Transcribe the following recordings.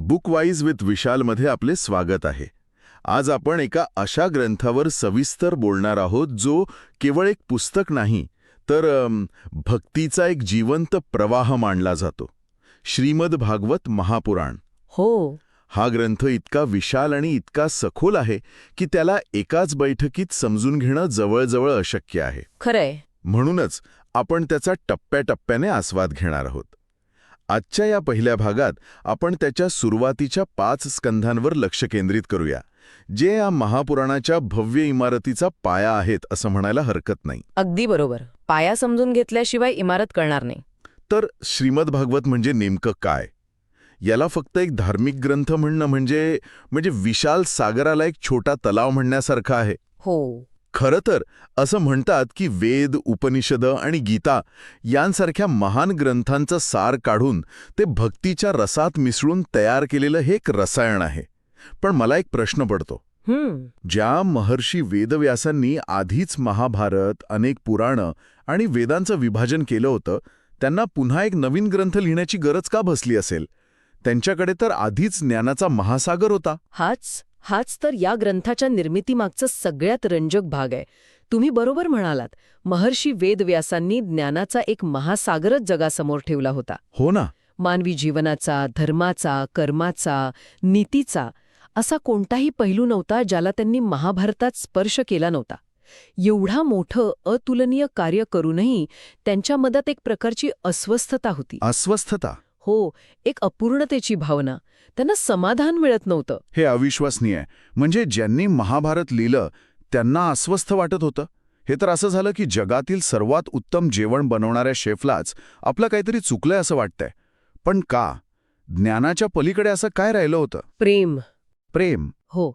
बुकवाईज with विशालमध्ये आपले स्वागत आहे. आज आपण एका अशा ग्रंथावर सविस्तर बोलणार आहोत जो केवळ एक पुस्तक नाही तर भक्तीचा एक जिवंत प्रवाह मानला जातो. श्रीमद भागवत महापुराण. हो. हा ग्रंथ इतका विशाल आणि इतका सखोल आहे की त्याला एकाच बैठकीत समजून घेणं जवळजवळ अशक्य आहे. खरंय. म्हणूनच आपण त्याचा टप्प्याटप्प्याने आस्वाद घेणार आहोत. आजच्या या पहिल्या भागात आपण त्याच्या सुरुवातीच्या 5 स्कंधांवर लक्ष केंद्रित करूया, जे या महापुराणाच्या भव्य इमारतीचा पाया आहेत असं म्हणायला हरकत नाही. अगदी बरोबर. पाया समजून घेतल्याशिवाय इमारत कळणार नाही. तर श्रीमद भागवत म्हणजे नेमकं काय? याला फक्त एक धार्मिक ग्रंथ म्हणणं म्हणजे विशाल सागराला एक छोटा तलाव म्हणण्यासारखं आहे. हो. खरं तर असं म्हणतात की वेद, उपनिषदं आणि गीता यांसारख्या महान ग्रंथांचं सार काढून ते भक्तीच्या रसात मिसळून तयार केलेलं हे एक रसायन आहे. पण मला एक प्रश्न पडतो. ज्या महर्षी वेदव्यासांनी आधीच महाभारत, अनेक पुराणं आणि वेदांचं विभाजन केलं होतं, त्यांना पुन्हा एक नवीन ग्रंथ लिहिण्याची गरज का भासली असेल? त्यांच्याकडे तर आधीच ज्ञानाचा महासागर होता. हाच तर या ग्रंथाच्या निर्मितीमागचा सगळ्यात रंजक भाग आहे. तुम्ही बरोबर म्हणालात. महर्षी वेदव्यासांनी ज्ञानाचा एक महासागरच जगासमोर ठेवला होता. हो ना. मानवी जीवनाचा, धर्माचा, कर्माचा, नीतीचा असा कोणताही पैलू नव्हता ज्याला त्यांनी महाभारतात स्पर्श केला नव्हता. एवढा मोठं अतुलनीय कार्य करूनही त्यांच्या मनात एक प्रकारची अस्वस्थता होती. अस्वस्थता? हो, एक अपूर्णतेची भावना. त्यांना समाधान मिळत नव्हतं. हे अविश्वसनीय आहे. म्हणजे ज्यांनी महाभारत लिहिलं त्यांना अस्वस्थ वाटत होतं. हे तर असं झालं की जगातील सर्वात उत्तम जेवण बनवणाऱ्या शेफलाच आपलं काहीतरी चुकलंय असं वाटतंय. पण का? ज्ञानाच्या पलीकडे असं काय राहिलं होतं? प्रेम. हो.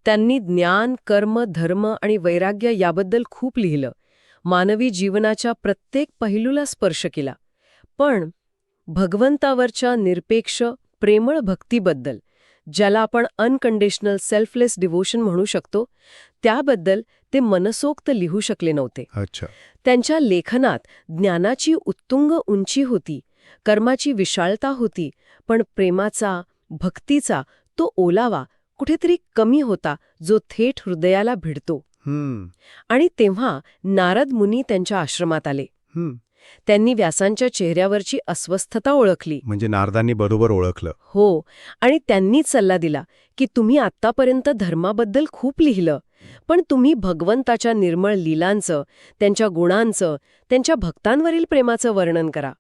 त्यांनी ज्ञान, कर्म, धर्म आणि वैराग्य याबद्दल खूप लिहिलं. मानवी जीवनाच्या प्रत्येक पैलूला स्पर्श केला. पण भगवंतावरच्या निरपेक्ष, प्रेमळ भक्तीबद्दल, ज्याला आपण अनकंडिशनल सेल्फलेस डिव्होशन म्हणू शकतो, त्याबद्दल ते मनसोक्त लिहू शकले नव्हते. अच्छा. त्यांच्या लेखनात ज्ञानाची उत्तुंग उंची होती, कर्माची विशालता होती, पण प्रेमाचा, भक्तीचा तो ओलावा कुठेतरी कमी होता, जो थेट हृदयाला भिडतो. आणि तेव्हा नारद मुनी त्यांच्या आश्रमात आले. त्यांनी व्यासांच्या चेहऱ्यावरची अस्वस्थता ओळखली. म्हणजे नारदांनी बरोबर ओळखलं. हो. आणि त्यांनीच सल्ला दिला की तुम्ही आत्तापर्यंत धर्माबद्दल खूप लिहिलं, पण तुम्ही भगवंताच्या निर्मळ लीलांचं, त्यांच्या गुणांचं, त्यांच्या भक्तांवरील प्रेमाचं वर्णन करा.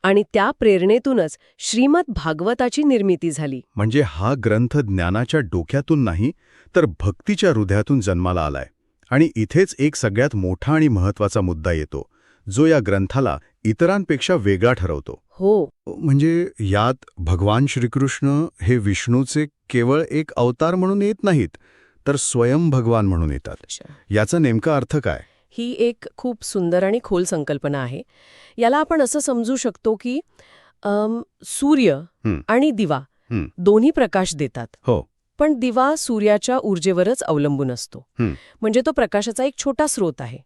आणि त्या प्रेरणेतूनच श्रीमद भागवताची निर्मिती झाली. म्हणजे हा ग्रंथ ज्ञानाच्या डोक्यातून नाही तर भक्तीच्या हृदयातून जन्माला आलाय. आणि इथेच एक सगळ्यात मोठा आणि महत्वाचा मुद्दा येतो, जो या ग्रंथाला इतरांपेक्षा वेगळा ठरवतो. हो. म्हणजे यात भगवान श्रीकृष्ण हे विष्णूचे केवळ एक अवतार म्हणून येत नाहीत, तर स्वयं भगवान म्हणून येतात. याचा नेमका अर्थ काय? ही एक खूप सुंदर आणि खोल संकल्पना आहे. याला आपण असं समजू शकतो की सूर्य आणि दिवा दोन्ही प्रकाश देतात. हो. पण दिवा सूर्याच्या ऊर्जेवरच अवलंबून असतो. म्हणजे तो प्रकाशाचा एक छोटा स्रोत आहे.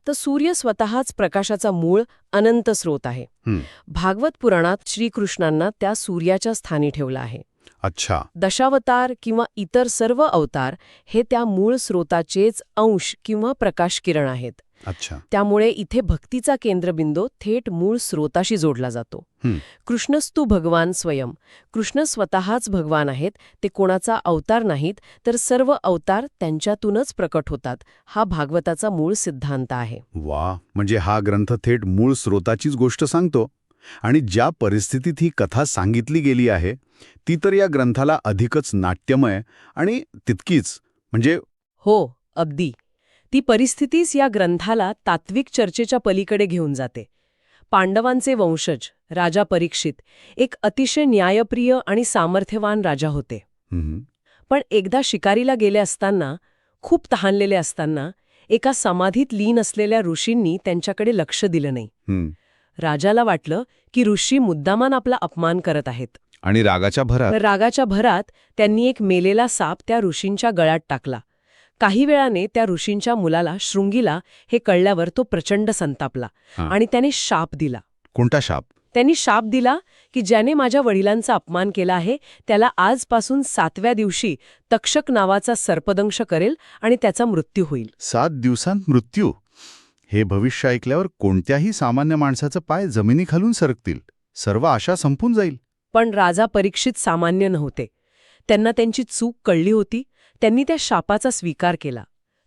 तर सूर्य स्वतःच प्रकाशाचा मूळ अनंत स्रोत आहे. भागवत पुराणात श्रीकृष्णांना त्या सूर्याच्या स्थानी ठेवलं आहे. अच्छा. दशावतार किंवा इतर सर्व अवतार हे त्या मूळ स्रोताचेच अंश किंवा प्रकाश किरण आहेत. अच्छा. त्यामुळे इथे भक्तीचा केंद्रबिंदू थेट मूळ स्रोताशी जोडला जातो. कृष्णस्तु भगवान स्वयं. कृष्ण स्वतःच भगवान आहेत. ते कोणाचा अवतार नाहीत, तर सर्व अवतार त्यांच्यातूनच प्रकट होतात. हा भागवताचा मूळ सिद्धांत आहे. वा. म्हणजे हा ग्रंथ थेट मूळ स्रोताचीच गोष्ट सांगतो. आणि ज्या परिस्थितीत ही कथा सांगितली गेली आहे ती तर या ग्रंथाला अधिकच नाट्यमय आणि तितकीच हो, अगदी. ती परिस्थितीच या ग्रंथाला तात्विक चर्चेच्या पलीकडे घेऊन जाते. पांडवांचे वंशज राजा परीक्षित एक अतिशय न्यायप्रिय आणि सामर्थ्यवान राजा होते. पण एकदा शिकारीला गेले असताना, खूप तहानलेले असताना, एका समाधीत लीन असलेल्या ऋषींनी त्यांच्याकडे लक्ष दिलं नाही. राजाला वाटलं की ऋषी मुद्दामान आपला अपमान करत आहेत. आणि रागाच्या भरात त्यांनी एक मेलेला साप त्या ऋषींच्या गळ्यात टाकला. काही वेळाने त्या ऋषींच्या मुलाला शृंगीला हे कळल्यावर तो प्रचंड संतापला आणि त्याने शाप दिला. कोणता शाप? त्यांनी शाप दिला की ज्याने माझ्या वडिलांचा अपमान केला आहे त्याला आजपासून 7व्या दिवशी तक्षक नावाचा सर्पदंश करेल आणि त्याचा मृत्यू होईल. 7 दिवसांत मृत्यू. हे भविष्य ऐकल्यावर कोणत्याही सामान्य माणसाचं पाय जमिनीखालून सरकतील. सर्व आशा संपून जाईल. पण राजा परीक्षित सामान्य नव्हते. त्यांना त्यांची चूक कळली होती. त्यांनी त्या शापाचा स्वीकार केला.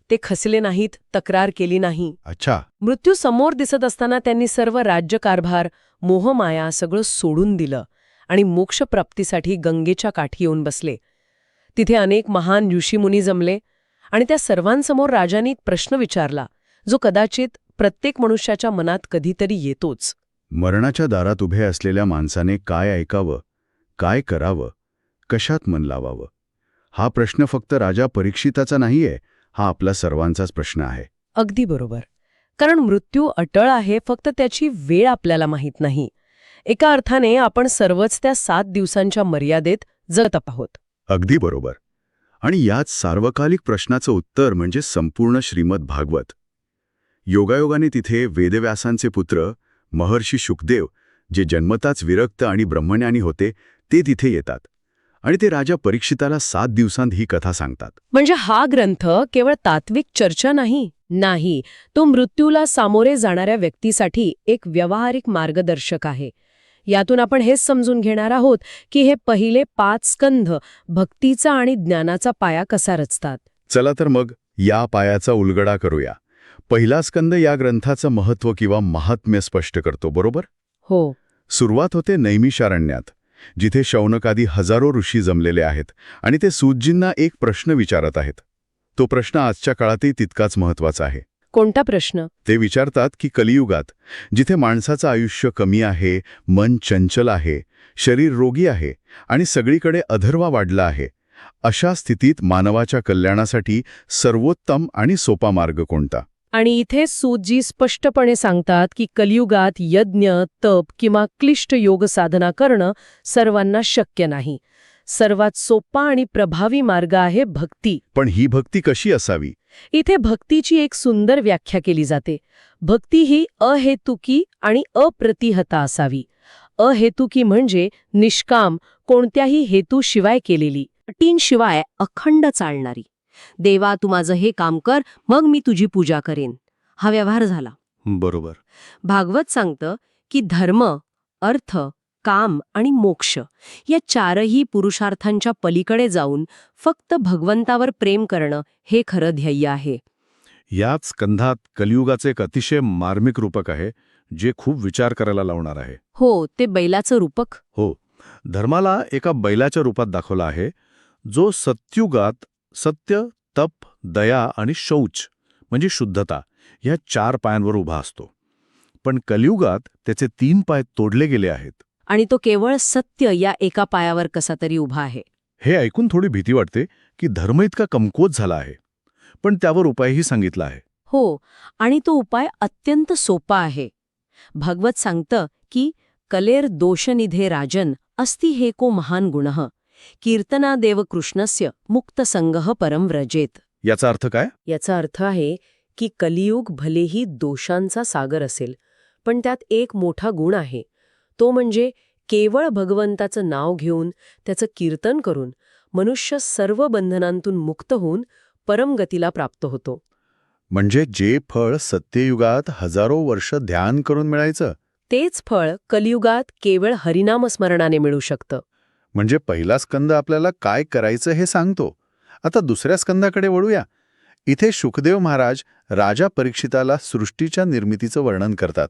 ते खचले नाहीत, तक्रार केली नाही. अच्छा. मृत्यू समोर दिसत असताना त्यांनी सर्व राज्यकारभार, मोहमाया सगळं सोडून दिलं आणि मोक्षप्राप्तीसाठी गंगेच्या काठी येऊन बसले. तिथे अनेक महान ऋषीमुनी जमले आणि त्या सर्वांसमोर राजांनी एक प्रश्न विचारला जो कदाचित प्रत्येक मनुष्याच्या मनात कधीतरी येतोच. मरणाच्या दारात उभे असलेल्या माणसाने काय ऐकावं, काय करावं, कशात मन लावावं? हा प्रश्न फक्त राजा परीक्षिताचा नाहीये, हा आपला सर्वांचाच प्रश्न आहे. अगदी बरोबर. कारण मृत्यू अटळ आहे, फक्त त्याची वेळ आपल्याला माहीत नाही. एका अर्थाने आपण सर्वच त्या 7 दिवसांच्या मर्यादेत जगत आहोत. अगदी बरोबर. आणि याच सार्वकालिक प्रश्नाचं उत्तर म्हणजे संपूर्ण श्रीमद भागवत. योगायोगाने तिथे वेदव्यासांचे पुत्र महर्षी शुकदेव, जे जन्मताच विरक्त आणि ब्रह्मज्ञानी होते, ते तिथे येतात आणि ते राजा परीक्षिताला 7 दिवसांत ही कथा सांगतात. म्हणजे हा ग्रंथ केवळ तात्विक चर्चा नाही, तो मृत्यूला सामोरे जाणाऱ्या व्यक्तीसाठी एक व्यावहारिक मार्गदर्शक आहे. यातून आपण हेच समजून घेणार आहोत की हे पहिले 5 स्कंध भक्तीचा आणि ज्ञानाचा पाया कसा रचतात. चला तर मग या पायाचा उलगडा करूया. पहिला स्कंद या ग्रंथाचं महत्त्व किंवा महात्म्य स्पष्ट करतो, बरोबर? हो. सुरुवात होते नैमिषारण्यात, जिथे शौनकादी हजारो ऋषी जमलेले आहेत आणि ते सूतजींना एक प्रश्न विचारत आहेत. तो प्रश्न आजच्या काळातही तितकाच महत्त्वाचा आहे. कोणता प्रश्न? ते विचारतात की कलियुगात, जिथे माणसाचं आयुष्य कमी आहे, मन चंचल आहे, शरीर रोगी आहे आणि सगळीकडे अधर्वा वाढला आहे, अशा स्थितीत मानवाच्या कल्याणासाठी सर्वोत्तम आणि सोपा मार्ग कोणता? आणि इथे सूतजी स्पष्टपणे सांगतात की कलियुगात यज्ञ, तप किंवा क्लिष्ट योग साधना करणं सर्वांना शक्य नाही. सर्वात सोपा आणि प्रभावी मार्ग आहे भक्ती. पण ही भक्ती कशी असावी? इथे भक्तीची एक सुंदर व्याख्या केली जाते. भक्ती ही अहेतुकी आणि अप्रतिहता असावी. अहेतुकी म्हणजे निष्काम, कोणत्याही हेतूशिवाय केलेली, अटींशिवाय अखंड चालणारी. देवा, तू माझं हे काम कर, मग मी तुझी पूजा करेन. हा व्यवहार झाला. बरोबर. भागवत सांगतं की धर्म, अर्थ, काम आणि मोक्ष या 4ही पुरुषार्थांच्या पलीकडे जाऊन फक्त भगवंतावर प्रेम करणं हे खरं ध्येय आहे. याच स्कंधात कलियुगाचे एक अतिशय मार्मिक रूपक आहे, जे खूप विचार करायला लावणार आहे. हो, ते बैलाचं रूपक. हो, धर्माला एका बैलाच्या रूपात दाखवला आहे, जो सत्युगात सत्य, तप, दया आणि शौच म्हणजे शुद्धता या 4 पायांवर उभा असतो. पण कलियुगात त्याचे 3 पाय तोडले गेले आहेत. आणि तो केवळ सत्य या एका पायावर कसा तरी उभा आहे. हे ऐकून थोडी भीती वाटते की धर्म इतका कमकुवत झाला आहे, पण त्यावर उपायही सांगितला आहे. हो, आणि तो उपाय अत्यंत सोपा आहे. भागवत सांगतं की कलेर दोषनिधे राजन अस्ति हेको महान गुणः कीर्तनादेव कृष्णस्य मुक्तसंगः परम व्रजेत. याचा अर्थ काय? याचा अर्थ आहे की कलियुग भलेही दोषांचा सागर असेल, पण त्यात एक मोठा गुण आहे. तो म्हणजे केवळ भगवंताचं नाव घेऊन, त्याचं कीर्तन करून मनुष्य सर्व बंधनांतून मुक्त होऊन परमगतीला प्राप्त होतो. म्हणजे जे फळ सत्ययुगात हजारो वर्ष ध्यान करून मिळायचं, तेच फळ कलियुगात केवळ हरिनामस्मरणाने मिळू शकतं. म्हणजे पहिला स्कंद आपल्याला काय करायचं हे सांगतो. आता दुसऱ्या स्कंदाकडे वळूया. इथे शुकदेव महाराज राजा परीक्षिताला सृष्टीच्या निर्मितीचं वर्णन करतात.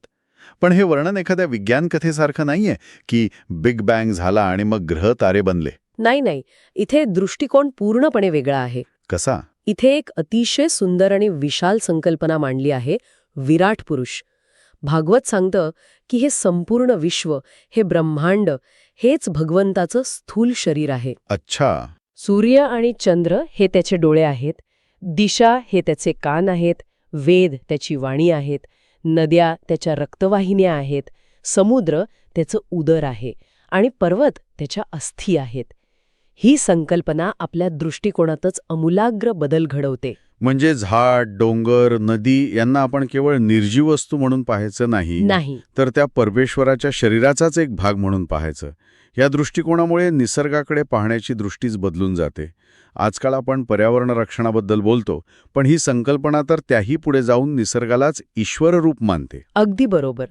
पण हे वर्णन एखाद्या विज्ञान कथेसारखं नाहीये की बिग बँग झाला आणि मग ग्रह तारे बनले. नाही, इथे दृष्टिकोन पूर्णपणे वेगळा आहे. कसा? इथे एक अतिशय सुंदर आणि विशाल संकल्पना मांडली आहे, विराट पुरुष. भागवत सांगतं की हे संपूर्ण विश्व, हे ब्रह्मांड, हेच भगवंताचं स्थूल शरीर आहे. अच्छा. सूर्य आणि चंद्र हे त्याचे डोळे आहेत, दिशा हे त्याचे कान आहेत, वेद त्याची वाणी आहेत, नद्या त्याच्या रक्तवाहिन्या आहेत, समुद्र त्याचं उदर आहे आणि पर्वत त्याच्या अस्थी आहेत. ही संकल्पना आपल्या दृष्टिकोनातच अमूलाग्र बदल घडवते. म्हणजे झाड, डोंगर, नदी यांना आपण केवळ निर्जीव वस्तू म्हणून पाहायचं नाही. तर त्या परमेश्वराच्या शरीराचाच एक भाग म्हणून पाहायचं. या दृष्टिकोनामुळे निसर्गाकडे पाहण्याची दृष्टीच बदलून जाते. आजकाल आपण पर्यावरण रक्षणाबद्दल बोलतो, पण ही संकल्पना तर त्याही पुढे जाऊन निसर्गालाच ईश्वर रूप मानते. अगदी बरोबर.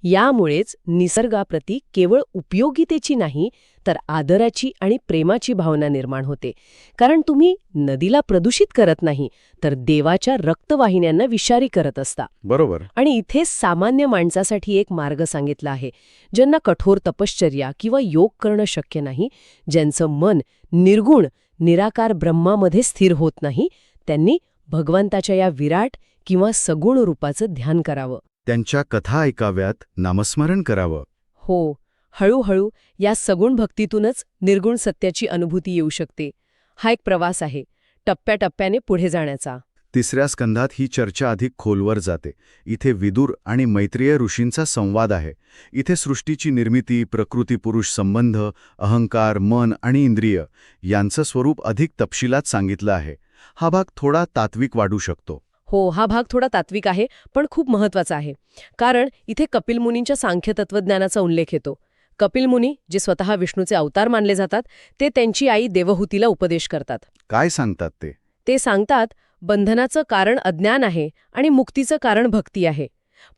यामुळेच निसर्गाप्रती केवळ उपयोगितेची नाही तर आदराची आणि प्रेमाची भावना निर्माण होते. कारण तुम्ही नदीला प्रदूषित करत नाही, तर देवाच्या रक्तवाहिन्यांना विषारी करत असता. बरोबर. आणि इथे सामान्य माणसासाठी एक मार्ग सांगितला आहे. ज्यांना कठोर तपश्चर्या किंवा योग करणं शक्य नाही, ज्यांचं मन निर्गुण, निराकार ब्रह्मामध्ये स्थिर होत नाही, त्यांनी भगवंताच्या या विराट किंवा सगुण रूपाचं ध्यान करावं. त्यांच्या कथा ऐकाव्यात, नामस्मरण करावं. हो, हळूहळू या सगुण भक्तीतूनच निर्गुण सत्याची अनुभूती येऊ शकते. हा एक प्रवास आहे, टप्प्याटप्प्याने पुढे जाण्याचा. तिसऱ्या स्कंधात ही चर्चा अधिक खोलवर जाते. इथे विदुर आणि मैत्रेय ऋषींचा संवाद आहे. इथे सृष्टीची निर्मिती, प्रकृती-पुरुष संबंध, अहंकार, मन आणि इंद्रिय यांचं स्वरूप अधिक तपशिलात सांगितलं आहे. हा भाग थोडा तात्विक वाटू शकतो. हो, हा भाग थोडा तात्विक आहे, पण खूप महत्वाचा आहे. कारण इथे कपिल मुनींच्या सांख्य तत्वज्ञानाचा उल्लेख येतो. कपिल मुनी, जे स्वतः विष्णूचे अवतार मानले जातात, ते त्यांची आई देवहूतीला उपदेश करतात. काय सांगतात ते? ते सांगतात, बंधनाचं कारण अज्ञान आहे आणि मुक्तीचं कारण भक्ती आहे.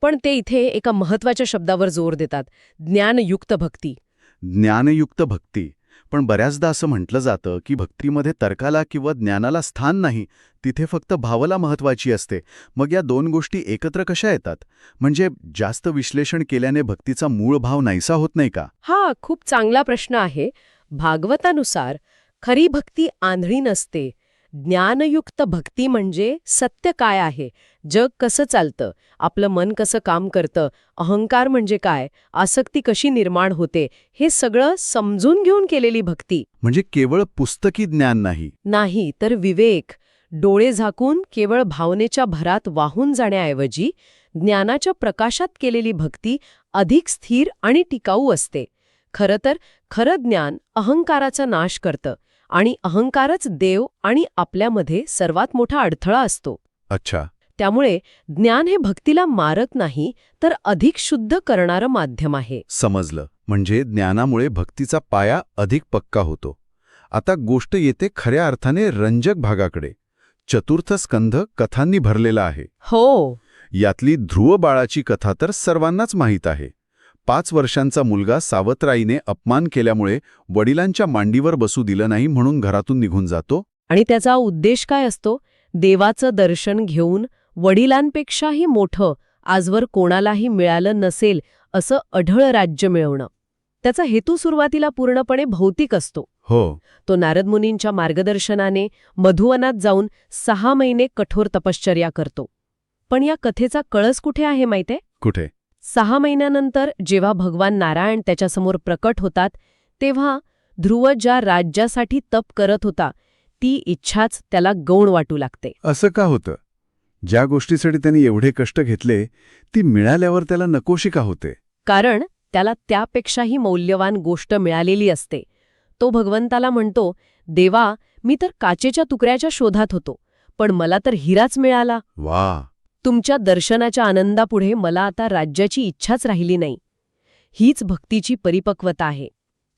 पण ते इथे एका महत्वाच्या शब्दावर जोर देतात, ज्ञानयुक्त भक्ती. ज्ञानयुक्त भक्ती. पण बऱ्याचदा असं म्हटलं जातं की भक्तीमध्ये तर्काला किंवा ज्ञानाला स्थान नाही, तिथे फक्त भावना महत्वाची असते. मग या दोन गोष्टी एकत्र कशा येतात? म्हणजे जास्त विश्लेषण केल्याने भक्तीचा मूळ भाव नाहीसा होत नाही का? हा खूप चांगला प्रश्न आहे. भागवतानुसार खरी भक्ती आंधळी नसते. ज्ञानयुक्त भक्ती म्हणजे सत्य काय आहे, जग कसं चालतं, आपलं मन कसं काम करतं, अहंकार म्हणजे काय, आसक्ती कशी निर्माण होते, हे सगळं समजून घेऊन केलेली भक्ती. म्हणजे केवळ पुस्तकी ज्ञान नाही. नाही तर विवेक. डोळे झाकून केवळ भावनेच्या भरात वाहून जाण्याऐवजी ज्ञानाच्या प्रकाशात केलेली भक्ती अधिक स्थिर आणि टिकाऊ असते. खरं तर खरं ज्ञान अहंकाराचा नाश करतं आणि अहंकारच देव आणि आपल्यामध्ये सर्वात मोठा अडथळा असतो. अच्छा. त्यामुळे ज्ञान हे भक्तीला मारत नाही, तर अधिक शुद्ध करणारं माध्यम आहे. समजलं. म्हणजे ज्ञानामुळे भक्तीचा पाया अधिक पक्का होतो. आता गोष्ट येते खऱ्या अर्थाने रंजक भागाकडे. चतुर्थ स्कंध कथांनी भरलेला आहे. हो, यातली ध्रुव बाळाची कथा तर सर्वांनाच माहीत आहे. 5 वर्षांचा मुलगा सावत्राईने अपमान केल्यामुळे वडिलांच्या मांडीवर बसू दिलं नाही म्हणून घरातून निघून जातो. आणि त्याचा उद्देश काय असतो? देवाचं दर्शन घेऊन वडिलांपेक्षाही मोठं आजवर कोणालाही मिळालं नसेल असं अढळ राज्य मिळवणं. त्याचा हेतू सुरुवातीला पूर्णपणे भौतिक असतो. हो. तो नारद मुनींच्या मार्गदर्शनाने मधुवनात जाऊन 6 महिने कठोर तपश्चर्या करतो. पण या कथेचा कळस कुठे आहे माहितीये? कुठे? 6 महिन्यानंतर जेव्हा भगवान नारायण त्याच्यासमोर प्रकट होतात, तेव्हा ध्रुव ज्या राज्यासाठी तप करत होता, ती इच्छाच त्याला गौण वाटू लागते. असं का होतं? ज्या गोष्टीसाठी त्यांनी एवढे कष्ट घेतले, ती मिळाल्यावर त्याला नकोशी का होते? कारण त्याला त्यापेक्षाही मौल्यवान गोष्ट मिळालेली असते. तो भगवंताला म्हणतो, देवा, मी तर काचेच्या तुकड्याच्या शोधात होतो, पण मला तर हिराच मिळाला. वा. तुमच्या दर्शनाच्या आनंदापुढे मला आता राज्याची इच्छाच राहिली नाही. हीच भक्तीची परिपक्वता आहे.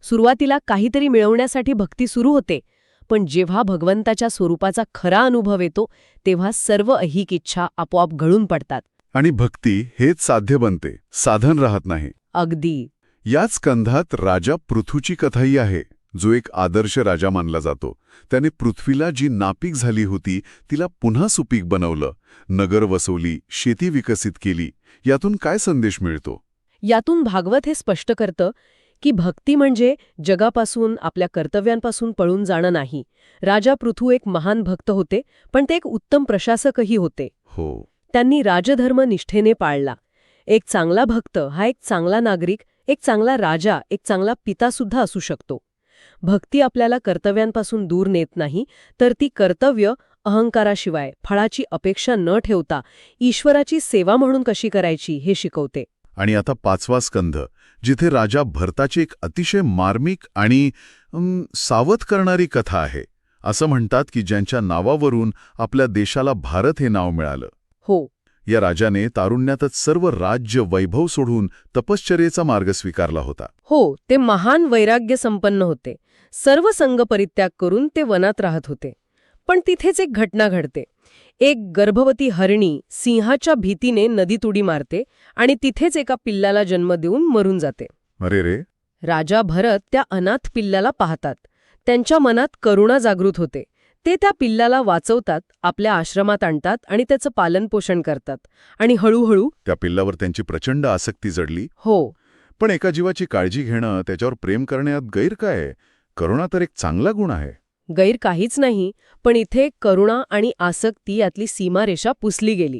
सुरुवातीला काहीतरी मिळवण्यासाठी भक्ती सुरू होते, पण जेव्हा भगवंताच्या स्वरूपाचा खरा अनुभव येतो, तेव्हा सर्व ऐहिक इच्छा आपोआप गळून पडतात. आणि भक्ती हेच साध्य बनते, साधन राहत नाही. अगदी. याच स्कंधात राजा पृथूची कथाही आहे, जो एक आदर्श राजा मानला जातो. त्याने पृथ्वीला जी नापीक झाली होती तिला पुन्हा सुपीक बनवलं, नगर वसवली, शेती विकसित केली. यातून काय संदेश मिळतो? यातून भागवत हे स्पष्ट करतं की भक्ती म्हणजे जगापासून, आपल्या कर्तव्यांपासून पळून जाणं नाही. राजा पृथू एक महान भक्त होते, पण ते एक उत्तम प्रशासकही होते. हो. त्यांनी राजधर्म निष्ठेने पाळला. एक चांगला भक्त हा एक चांगला नागरिक, एक चांगला राजा, एक चांगला पितासुद्धा असू शकतो. भक्ती आपल्याला कर्तव्यांपासून दूर नेत नाही, तर ती कर्तव्य अहंकाराशिवाय, फळाची अपेक्षा न ठेवता ईश्वराची सेवा म्हणून कशी करायची हे शिकवते. आणि आता 5वा स्कंध, जिथे राजा भरताची एक अतिशय मार्मिक आणि सावध करणारी कथा आहे. असं म्हणतात की ज्यांच्या नावावरून आपल्या देशाला भारत हे नाव मिळालं. हो, या राजाने तारुण्यातच सर्व राज्य वैभव सोडून तपश्चर्येचा मार्ग स्वीकारला होता. हो, ते महान वैराग्य संपन्न होते. सर्व संघ परित्याग करून ते वनात राहत होते. पण तिथेच एक घटना घडते. एक गर्भवती हरिणी सिंहाच्या भीतीने नदीत उडी मारते आणि तिथेच एका पिल्लाला जन्म देऊन मरून जाते. अरे रे, राजा भरत त्या अनाथ पिल्लाला पाहतात. त्यांच्या मनात करुणा जागृत होते. ते त्या पिल्लाला वाचवतात, आपल्या आश्रमात आणतात आणि त्याचं पालनपोषण करतात. आणि हळूहळू त्या पिल्लावर त्यांची प्रचंड आसक्ती जडली. हो, पण एका जीवाची काळजी घेणं, त्याच्यावर प्रेम करण्यात गैर काय आहे? करुणा तर एक चांगला गुण आहे. गैर काहीच नाही, पण इथे करुणा आणि आसक्ती यातली सीमारेषा पुसली गेली.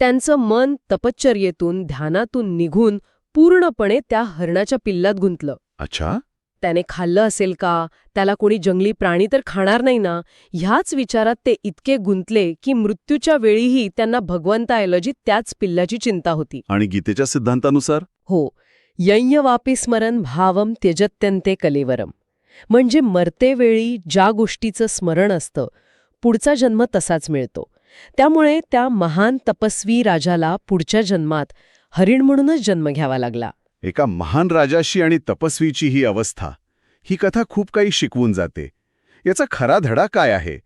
त्यांचं मन तपश्चर्येतून, ध्यानातून निघून पूर्णपणे त्या हरणाच्या पिल्लात गुंतलं. अच्छा, त्याने खाल्लं असेल का? त्याला कोणी जंगली प्राणी तर खाणार नाही ना? ह्याच विचारात ते इतके गुंतले की मृत्यूच्या वेळीही त्यांना भगवंताऐवजी त्याच पिल्लाची चिंता होती. आणि गीतेच्या सिद्धांतानुसार? हो, यञ्यवापि स्मरन् भावं त्यजत्यन्ते कलेवरम. म्हणजे मरतेवेळी ज्या गोष्टीचं स्मरण असतं, पुढचा जन्म तसाच मिळतो. त्यामुळे त्या महान तपस्वी राजाला पुढच्या जन्मात हरिण म्हणूनच जन्म घ्यावा लागला. एका महान राजाशी आणि तपस्वीची ही अवस्था, ही कथा खूप काही शिकवून जाते. याचा खरा धडा काय आहे?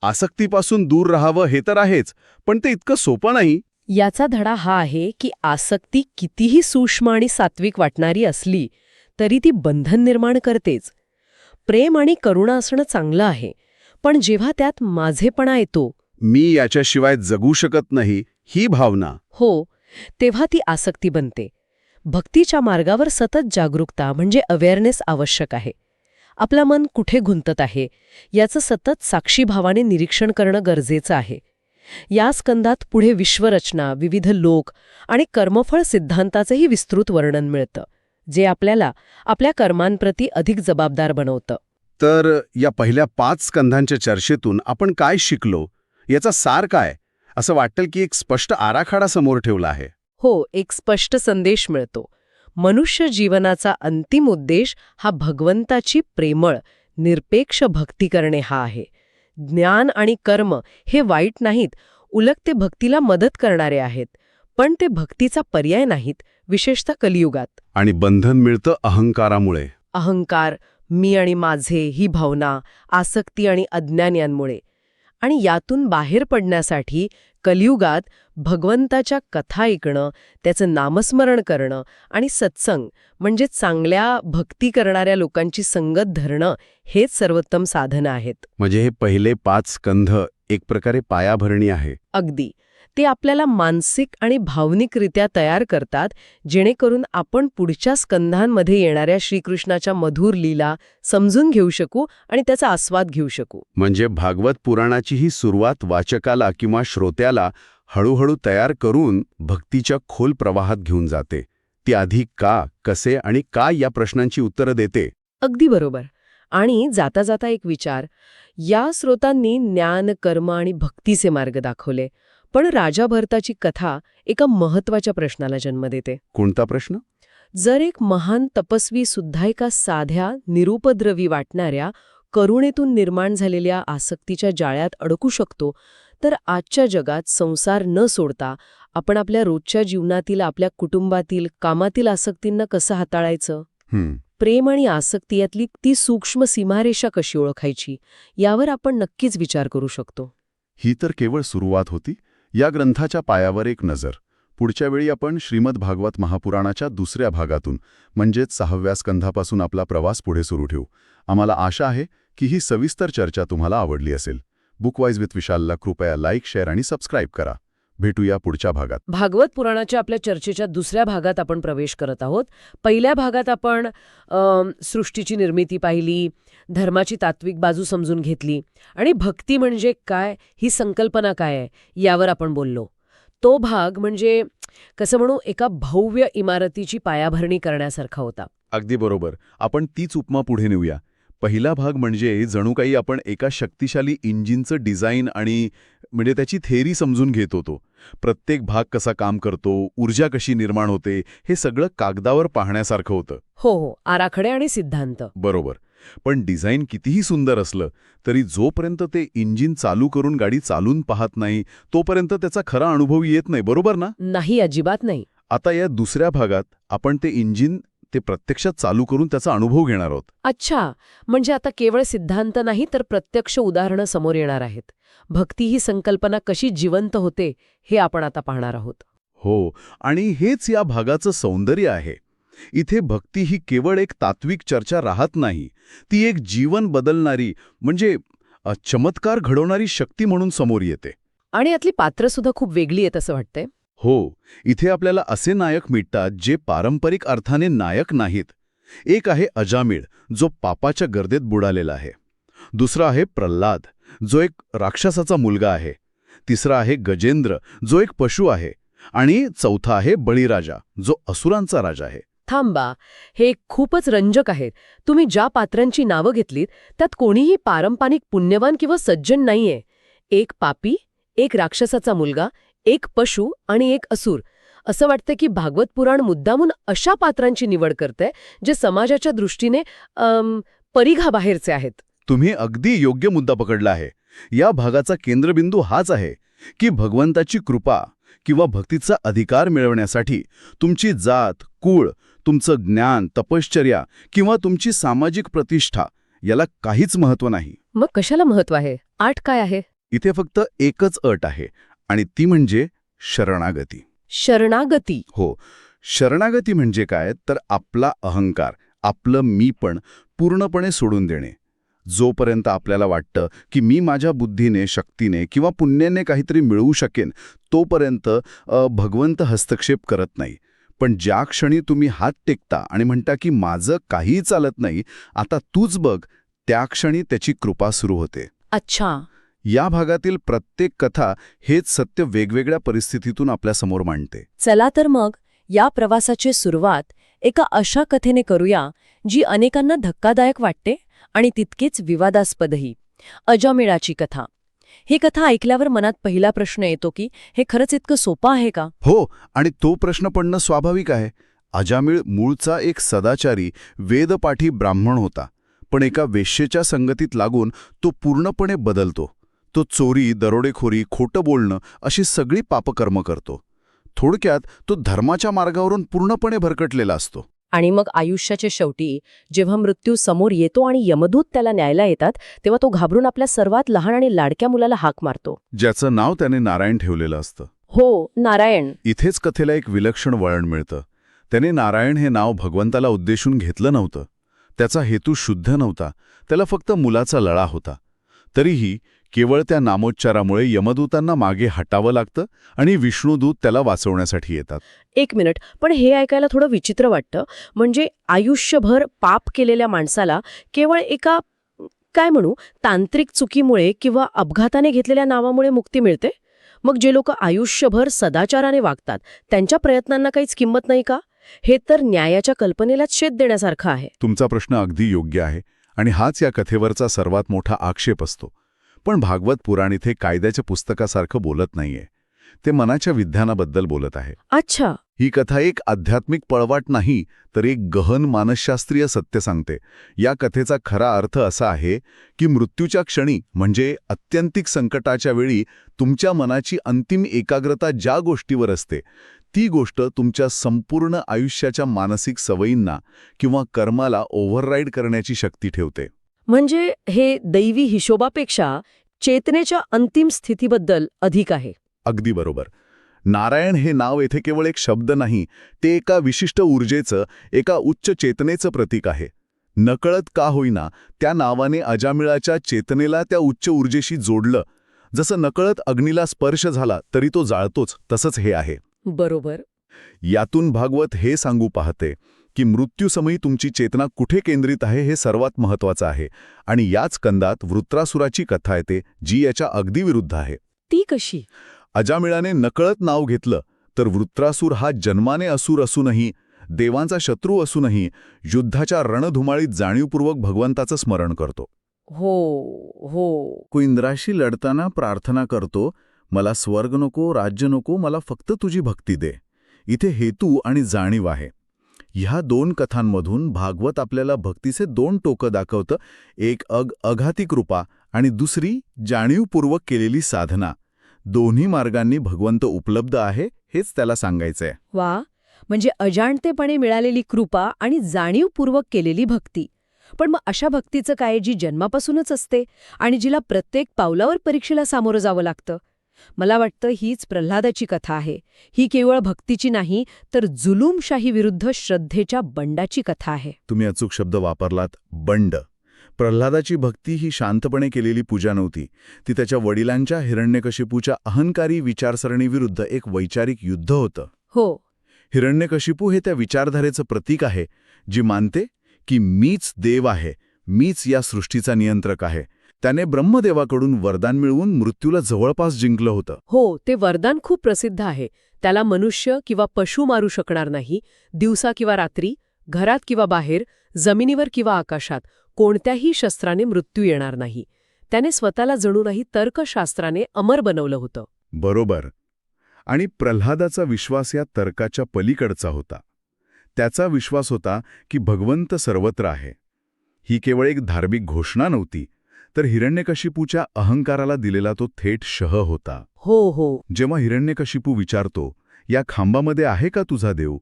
आसक्तीपासून दूर राहावं हे तर आहेच, पण ते इतकं सोपं नाही. याचा धडा हा आहे की आसक्ती कितीही सूक्ष्म आणि सात्विक वाटणारी असली तरी ती बंधन निर्माण करतेच. प्रेम आणि करुणा असणं चांगलं आहे, पण जेव्हा त्यात माझेपणा येतो, मी याच्याशिवाय जगू शकत नाही, ही भावना, हो, तेव्हा ती आसक्ती बनते. भक्तीच्या मार्गावर सतत जागरूकता म्हणजे अवेअरनेस आवश्यक आहे. आपलं मन कुठे गुंतत आहे याचं सतत साक्षीभावाने निरीक्षण करणं गरजेचं आहे. या स्कंदात पुढे विश्वरचना, विविध लोक आणि कर्मफळ सिद्धांताचंही विस्तृत वर्णन मिळतं, जे आपल्याला आपल्या कर्मांप्रती अधिक जबाबदार बनवतं. तर या पहिल्या 5 स्कंधांच्या चर्चेतून आपण काय शिकलो? याचा सार काय? असं वाटेल की एक स्पष्ट आराखडा समोर ठेवला आहे. हो, एक स्पष्ट संदेश मिळतो. मनुष्य जीवनाचा अंतिम उद्देश हा भगवंताची प्रेमळ, निरपेक्ष भक्ती करणे हा आहे. ज्ञान आणि कर्म हे वाईट नाहीत, उलट ते भक्तीला मदत करणारे आहेत. पण ते भक्तीचा पर्याय नाहीत, विशेषतः कलियुगात. आणि बंधन मिळतं अहंकारामुळे. अहंकार, मी आणि माझे ही भावना, आसक्ती आणि अज्ञान यांमुळे. आणि यातून बाहेर पडण्यासाठी कलियुगात भगवंताच्या कथा ऐकणं, त्याचं नामस्मरण करणं आणि सत्संग म्हणजे चांगल्या भक्ती करणाऱ्या लोकांची संगत धरणं हेच सर्वोत्तम साधनं आहेत. म्हणजे हे पहिले 5 स्कंध एक प्रकारे पायाभरणी आहे. अगदी. ते आपल्याला मानसिक आणि भावनिकरित्या तयार करतात, जेणेकरून आपण पुढच्या स्कंधांमध्ये येणाऱ्या श्रीकृष्णाच्या मधुर लीला समजून घेऊ शकू आणि त्याचा आस्वाद घेऊ शकू. म्हणजे भागवत पुराणाची ही सुरुवात वाचकाला किंवा श्रोत्याला हळूहळू तयार करून भक्तीच्या खोल प्रवाहात घेऊन जाते. ती आधी का, कसे आणि का या प्रश्नांची उत्तरं देते. अगदी बरोबर. आणि जाता जाता एक विचार, या स्रोतांनी ज्ञान, कर्म आणि भक्तीचे मार्ग दाखवले. पण राजा भरताची कथा एका महत्वाच्या प्रश्नाला जन्म देते. कोणता प्रश्न? जर एक महान तपस्वी सुद्धा एका साध्या, निरुपद्रवी वाटणाऱ्या, करुणेतून निर्माण झालेल्या आसक्तीच्या जाळ्यात अडकू शकतो, तर आजच्या जगात संसार न सोडता आपण आपल्या रोजच्या जीवनातील, आपल्या कुटुंबातील, कामातील आसक्तींना कसं हाताळायचं? प्रेम आणि आसक्ती यातली ती सूक्ष्म सीमारेषा कशी ओळखायची, यावर आपण नक्कीच विचार करू शकतो. ही तर केवळ सुरुवात होती. या ग्रंथाच्या पायावर एक नजर. पुढच्या वेळी आपण श्रीमद भागवत महापुराणाच्या दुसऱ्या भागातून म्हणजेच 6व्या स्कंधापासून आपला प्रवास पुढे सुरू ठेवू. आम्हाला आशा आहे की ही सविस्तर चर्चा तुम्हाला आवडली असेल. बुकवाईज विथ विशालला कृपया लाईक, शेअर आणि सबस्क्राईब करा. भेटूया पुढच्या भागात. भागवत पुराणाच्या आपल्या चर्चेच्या दुसऱ्या भागात आपण प्रवेश करत आहोत. पहिल्या भागात आपण सृष्टीची निर्मिती पाहिली, धर्माची तात्विक बाजू समजून घेतली आणि भक्ती म्हणजे काय, ही संकल्पना काय आहे, यावर आपण बोललो. तो भाग म्हणजे कसं म्हणू, एका भव्य इमारतीची पायाभरणी करण्यासारखा होता. अगदी बरोबर. आपण तीच उपमा पुढे नेऊया. पहिला भाग म्हणजे जणू काही आपण एका शक्तिशाली इंजिनचं डिझाईन आणि म्हणजे त्याची थेअरी समजून घेत होतो. प्रत्येक भाग कसा काम करतो, ऊर्जा कशी निर्माण होते, हे सगळं कागदावर पाहण्यासारखं होतं. हो, आराखडे आणि सिद्धांत. बरोबर. पण डिझाईन कितीही सुंदर असलं तरी जोपर्यंत ते इंजिन चालू करून गाडी चालून पाहत नाही तोपर्यंत त्याचा खरा अनुभव येत नाही, बरोबर ना? नाही, अजिबात नाही. आता या दुसऱ्या भागात आपण ते इंजिन ते प्रत्यक्षात चालू करून त्याचा अनुभव घेणार आहोत. अच्छा, म्हणजे आता केवळ सिद्धांत नाही तर प्रत्यक्ष उदाहरणं समोर येणार आहेत. भक्ती ही संकल्पना कशी जिवंत होते हे आपण आता पाहणार आहोत. हो, आणि हेच या भागाचं सौंदर्य आहे. इथे भक्ती ही केवळ एक तात्विक चर्चा राहत नाही, ती एक जीवन बदलणारी म्हणजे चमत्कार घडवणारी शक्ती म्हणून समोर येते. आणि यातली पात्र सुद्धा खूप वेगळी आहेत असं वाटतंय. हो, इथे आपल्याला असे नायक मिळतात जे पारंपरिक अर्थाने नायक नाहीत. एक आहे अजामिळ, जो पापाच्या गर्देत बुडालेला आहे. दुसरा आहे प्रल्हाद, जो एक राक्षसाचा मुलगा आहे. तिसरा आहे गजेंद्र, जो एक पशु आहे. आणि चौथा आहे बळीराजा, जो असुरांचा राजा आहे. थांबा, हे खूपच रंजक आहे. तुम्ही ज्या पात्रांची नावं घेतलीत त्यात कोणीही पारंपरिक पुण्यवान किंवा सज्जन नाहीये. एक पापी, एक राक्षसाचा मुलगा, एक पशु आणि एक असुर. असं वाटतं की भागवत पुराण मुद्दामून अशा पात्रांची निवड करतंय जे समाजाच्या दृष्टीने परिघाबाहेरचे आहेत. तुम्ही अगदी योग्य मुद्दा पकडला आहे. या भागाचा केंद्रबिंदू हाच आहे की भगवंताची कृपा किंवा भक्तीचा अधिकार मिळवण्यासाठी तुमची जात, कुळ, तुमचं ज्ञान, तपश्चर्या किंवा तुमची सामाजिक प्रतिष्ठा याला काहीच महत्त्व नाही. मग कशाला महत्त्व आहे? आठ काय आहे? इथे फक्त एकच अट आहे आणि ती म्हणजे शरणागती. शरणागती. हो, शरणागती म्हणजे काय तर आपला अहंकार, आपलं मीपण पूर्णपणे सोडून देणे. जोपर्यंत आपल्याला वाटतं की मी माझ्या बुद्धीने, शक्तीने किंवा पुण्याने काहीतरी मिळवू शकेन तोपर्यंत भगवंत हस्तक्षेप करत नाही. पण ज्या क्षणी तुम्ही हात टेकता आणि म्हणता की माझं काहीही चालत नाही, आता तूच बघ, त्या क्षणी त्याची कृपा सुरू होते. अच्छा. या भागातील प्रत्येक कथा हेच सत्य वेगवेगळ्या परिस्थितीतून आपल्यासमोर मांडते. चला तर मग या प्रवासाची सुरुवात एका अशा कथेने करूया जी अनेकांना धक्कादायक वाटते आणि तितकेच विवादास्पदही. अजामिळाची कथा. ही कथा ऐकल्यावर मनात पहिला प्रश्न येतो की हे खरंच इतकं सोपं आहे का? हो, आणि तो प्रश्न पडणं स्वाभाविक आहे. अजामिळ मूळचा एक सदाचारी, वेदपाठी ब्राह्मण होता. पण एका वेश्येच्या संगतीत लागून तो पूर्णपणे बदलतो. तो चोरी, दरोडेखोरी, खोटं बोलणं अशी सगळी पापकर्म करतो. थोडक्यात तो धर्माच्या मार्गावरून पूर्णपणे भरकटलेला असतो. आणि मग आयुष्याच्या शेवटी जेव्हा मृत्यू समोर येतो आणि यमदूत त्याला न्यायला येतात तेव्हा तो घाबरून आपल्या सर्वात लहान आणि लाडक्या मुलाला हाक मारतो, ज्याचं नाव त्याने नारायण ठेवलेलं असतं. हो, नारायण. इथेच कथेला एक विलक्षण वळण मिळतं. त्याने नारायण हे नाव भगवंताला उद्देशून घेतलं नव्हतं. त्याचा हेतू शुद्ध नव्हता, त्याला फक्त मुलाचा लळा होता. तरीही केवळ त्या नामोच्चारामुळे यमदूतांना मागे हटावं लागतं आणि विष्णुदूत त्याला वाचवण्यासाठी येतात. एक मिनिट, पण हे ऐकायला थोडं विचित्र वाटतं. म्हणजे आयुष्यभर पाप केलेल्या माणसाला केवळ एका काय म्हणू तांत्रिक चुकीमुळे किंवा अपघाताने घेतलेल्या नावामुळे मुक्ती मिळते? मग जे लोक आयुष्यभर सदाचाराने वागतात त्यांच्या प्रयत्नांना काहीच किंमत नाही का? हे तर न्यायाच्या कल्पनेलाच छेद देण्यासारखं आहे. तुमचा प्रश्न अगदी योग्य आहे आणि हाच या कथेवरचा सर्वात मोठा आक्षेप असतो. पण भागवत पुराण इथे कायद्याच्या पुस्तकासारखं बोलत नाहीये. ते मनाच्या विधानाबद्दल बोलत आहे. अच्छा. ही कथा एक आध्यात्मिक पळवाट नाही, तर एक गहन मानसशास्त्रीय सत्य सांगते. या कथेचा खरा अर्थ असा आहे की मृत्यूच्या क्षणी म्हणजे अत्यंतिक संकटाच्या वेळी तुमच्या मनाची अंतिम एकाग्रता ज्या गोष्टीवर असते ती गोष्ट तुमच्या संपूर्ण आयुष्याच्या मानसिक सवयींना किंवा कर्माला ओव्हरराईड करण्याची शक्ती ठेवते. म्हणजे हे दैवी हिशोबापेक्षा चेतनेच्या अंतिम स्थितीबद्दल अधिक आहे. अगदी बरोबर. नारायण हे नाव येथे केवळ एक शब्द नाही, ते एका विशिष्ट ऊर्जेचं, एका उच्च चेतनेचं प्रतीक आहे. नकळत का होईना त्या नावाने अजामिळाच्या चेतनेला त्या उच्च ऊर्जेशी जोडलं. जसं नकळत अग्नीला स्पर्श झाला तरी तो जाळतोच, तसंच हे आहे. बरोबर. यातून भागवत हे सांगू पाहते की मृत्यूसमयी तुमची चेतना कुठे केंद्रित आहे हे सर्वात महत्त्वाचं आहे. आणि याच कंदात वृत्रासुराची कथा येते जी याच्या अगदी विरुद्ध आहे. ती कशी? अजामिळाने नकळत नाव घेतलं तर वृत्रासूर हा जन्माने असुर असूनही, देवांचा शत्रू असूनही युद्धाच्या रणधुमाळीत जाणीवपूर्वक भगवंताचं स्मरण करतो. हो. इंद्राशी लढताना प्रार्थना करतो, मला स्वर्ग नको, राज्य नको, मला फक्त तुझी भक्ती दे. इथे हेतू आणि जाणीव आहे. ह्या 2 कथांमधून भागवत आपल्याला भक्तीचे 2 टोकं दाखवतं, एक अघाती कृपा आणि दुसरी जाणीवपूर्वक केलेली साधना. दोन्ही मार्गांनी भगवंत उपलब्ध आहे हेच त्याला सांगायचंय. वा, म्हणजे अजाणतेपणे मिळालेली कृपा आणि जाणीवपूर्वक केलेली भक्ती. पण मग अशा भक्तीचं काय जी जन्मापासूनच असते आणि जिला प्रत्येक पावलावर परीक्षेला सामोरं जावं लागतं? मला वाटतं हीच प्रल्हादाची कथा आहे. ही केवळ भक्तीची नाही, तर जुलूमशाही विरुद्ध श्रद्धेच्या बंडाची कथा आहे. तुम्ही अचूक शब्द वापरलात, बंड. प्रल्हादाची भक्ती ही शांतपणे केलेली पूजा नव्हती. ती त्याच्या वडिलांच्या हिरण्यकशिपूच्या अहंकारी विचारसरणीविरुद्ध एक वैचारिक युद्ध होतं. हो, हिरण्यकशिपू हे त्या विचारधारेचं प्रतीक आहे, जी मानते की मीच देव आहे, मीच या सृष्टीचा नियंत्रक आहे. त्याने ब्रह्मदेवाकडून वरदान मिळवून मृत्यूला जवळपास जिंकलं होतं. हो, ते वरदान खूप प्रसिद्ध आहे. त्याला मनुष्य किंवा पशु मारू शकणार नाही. दिवसा किंवा रात्री, घरात किंवा बाहेर, जमिनीवर किंवा आकाशात कोणत्याही शस्त्राने मृत्यू येणार नाही. त्याने स्वतःला जणू नाही तर्कशास्त्राने अमर बनवलं होतं. बरोबर. आणि प्रल्हादाचा विश्वास या तर्काच्या पलीकडचा होता. त्याचा विश्वास होता की भगवंत सर्वत्र आहे. ही केवळ एक धार्मिक घोषणा नव्हती, तर हिरण्यकशिपूच्या अहंकाराला दिलेला तो थेट शह होता. हो. जेव्हा हिरण्यकशिपू विचारतो, या खांबामध्ये आहे का तुझा देव,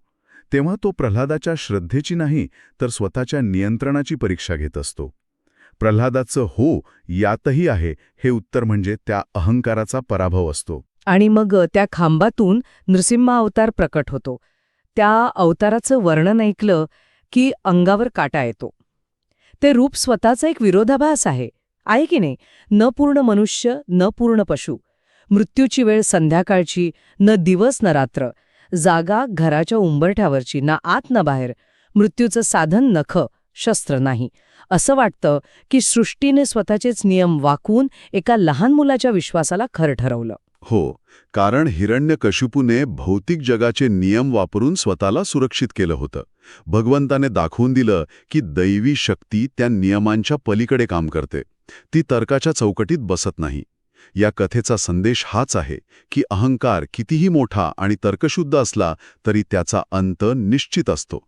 तेव्हा तो प्रल्हादाच्या श्रद्धेची नाही, तर स्वतःच्या नियंत्रणाची परीक्षा घेत असतो. प्रल्हादाचं हो यातही आहे हे उत्तर म्हणजे त्या अहंकाराचा पराभव असतो. आणि मग त्या खांबातून नृसिंह अवतार प्रकट होतो. त्या अवताराचं वर्णन ऐकलं की अंगावर काटा येतो. ते रूप स्वतःचा एक विरोधाभास आहे की नाही? न पूर्ण मनुष्य, न पूर्ण पशु. मृत्यूची वेळ संध्याकाळची, न दिवस न रात्र. जागा घराच्या उंबरठ्यावरची, ना आत ना बाहेर. मृत्यूचं साधन नखं, शस्त्र नाही. असं वाटतं की सृष्टीने स्वतःचेच नियम वाकवून एका लहान मुलाच्या विश्वासाला खरं ठरवलं. हो, कारण हिरण्यकशिपूने भौतिक जगाचे नियम वापरून स्वतःला सुरक्षित केलं होतं. भगवंताने दाखवून दिलं की दैवी शक्ती त्या नियमांच्या पलीकडे काम करते. ती तर्काच्या चौकटीत बसत नाही. या कथेचा संदेश हाच आहे की अहंकार कितीही मोठा आणि तर्कशुद्ध असला तरी त्याचा अंत निश्चित असतो.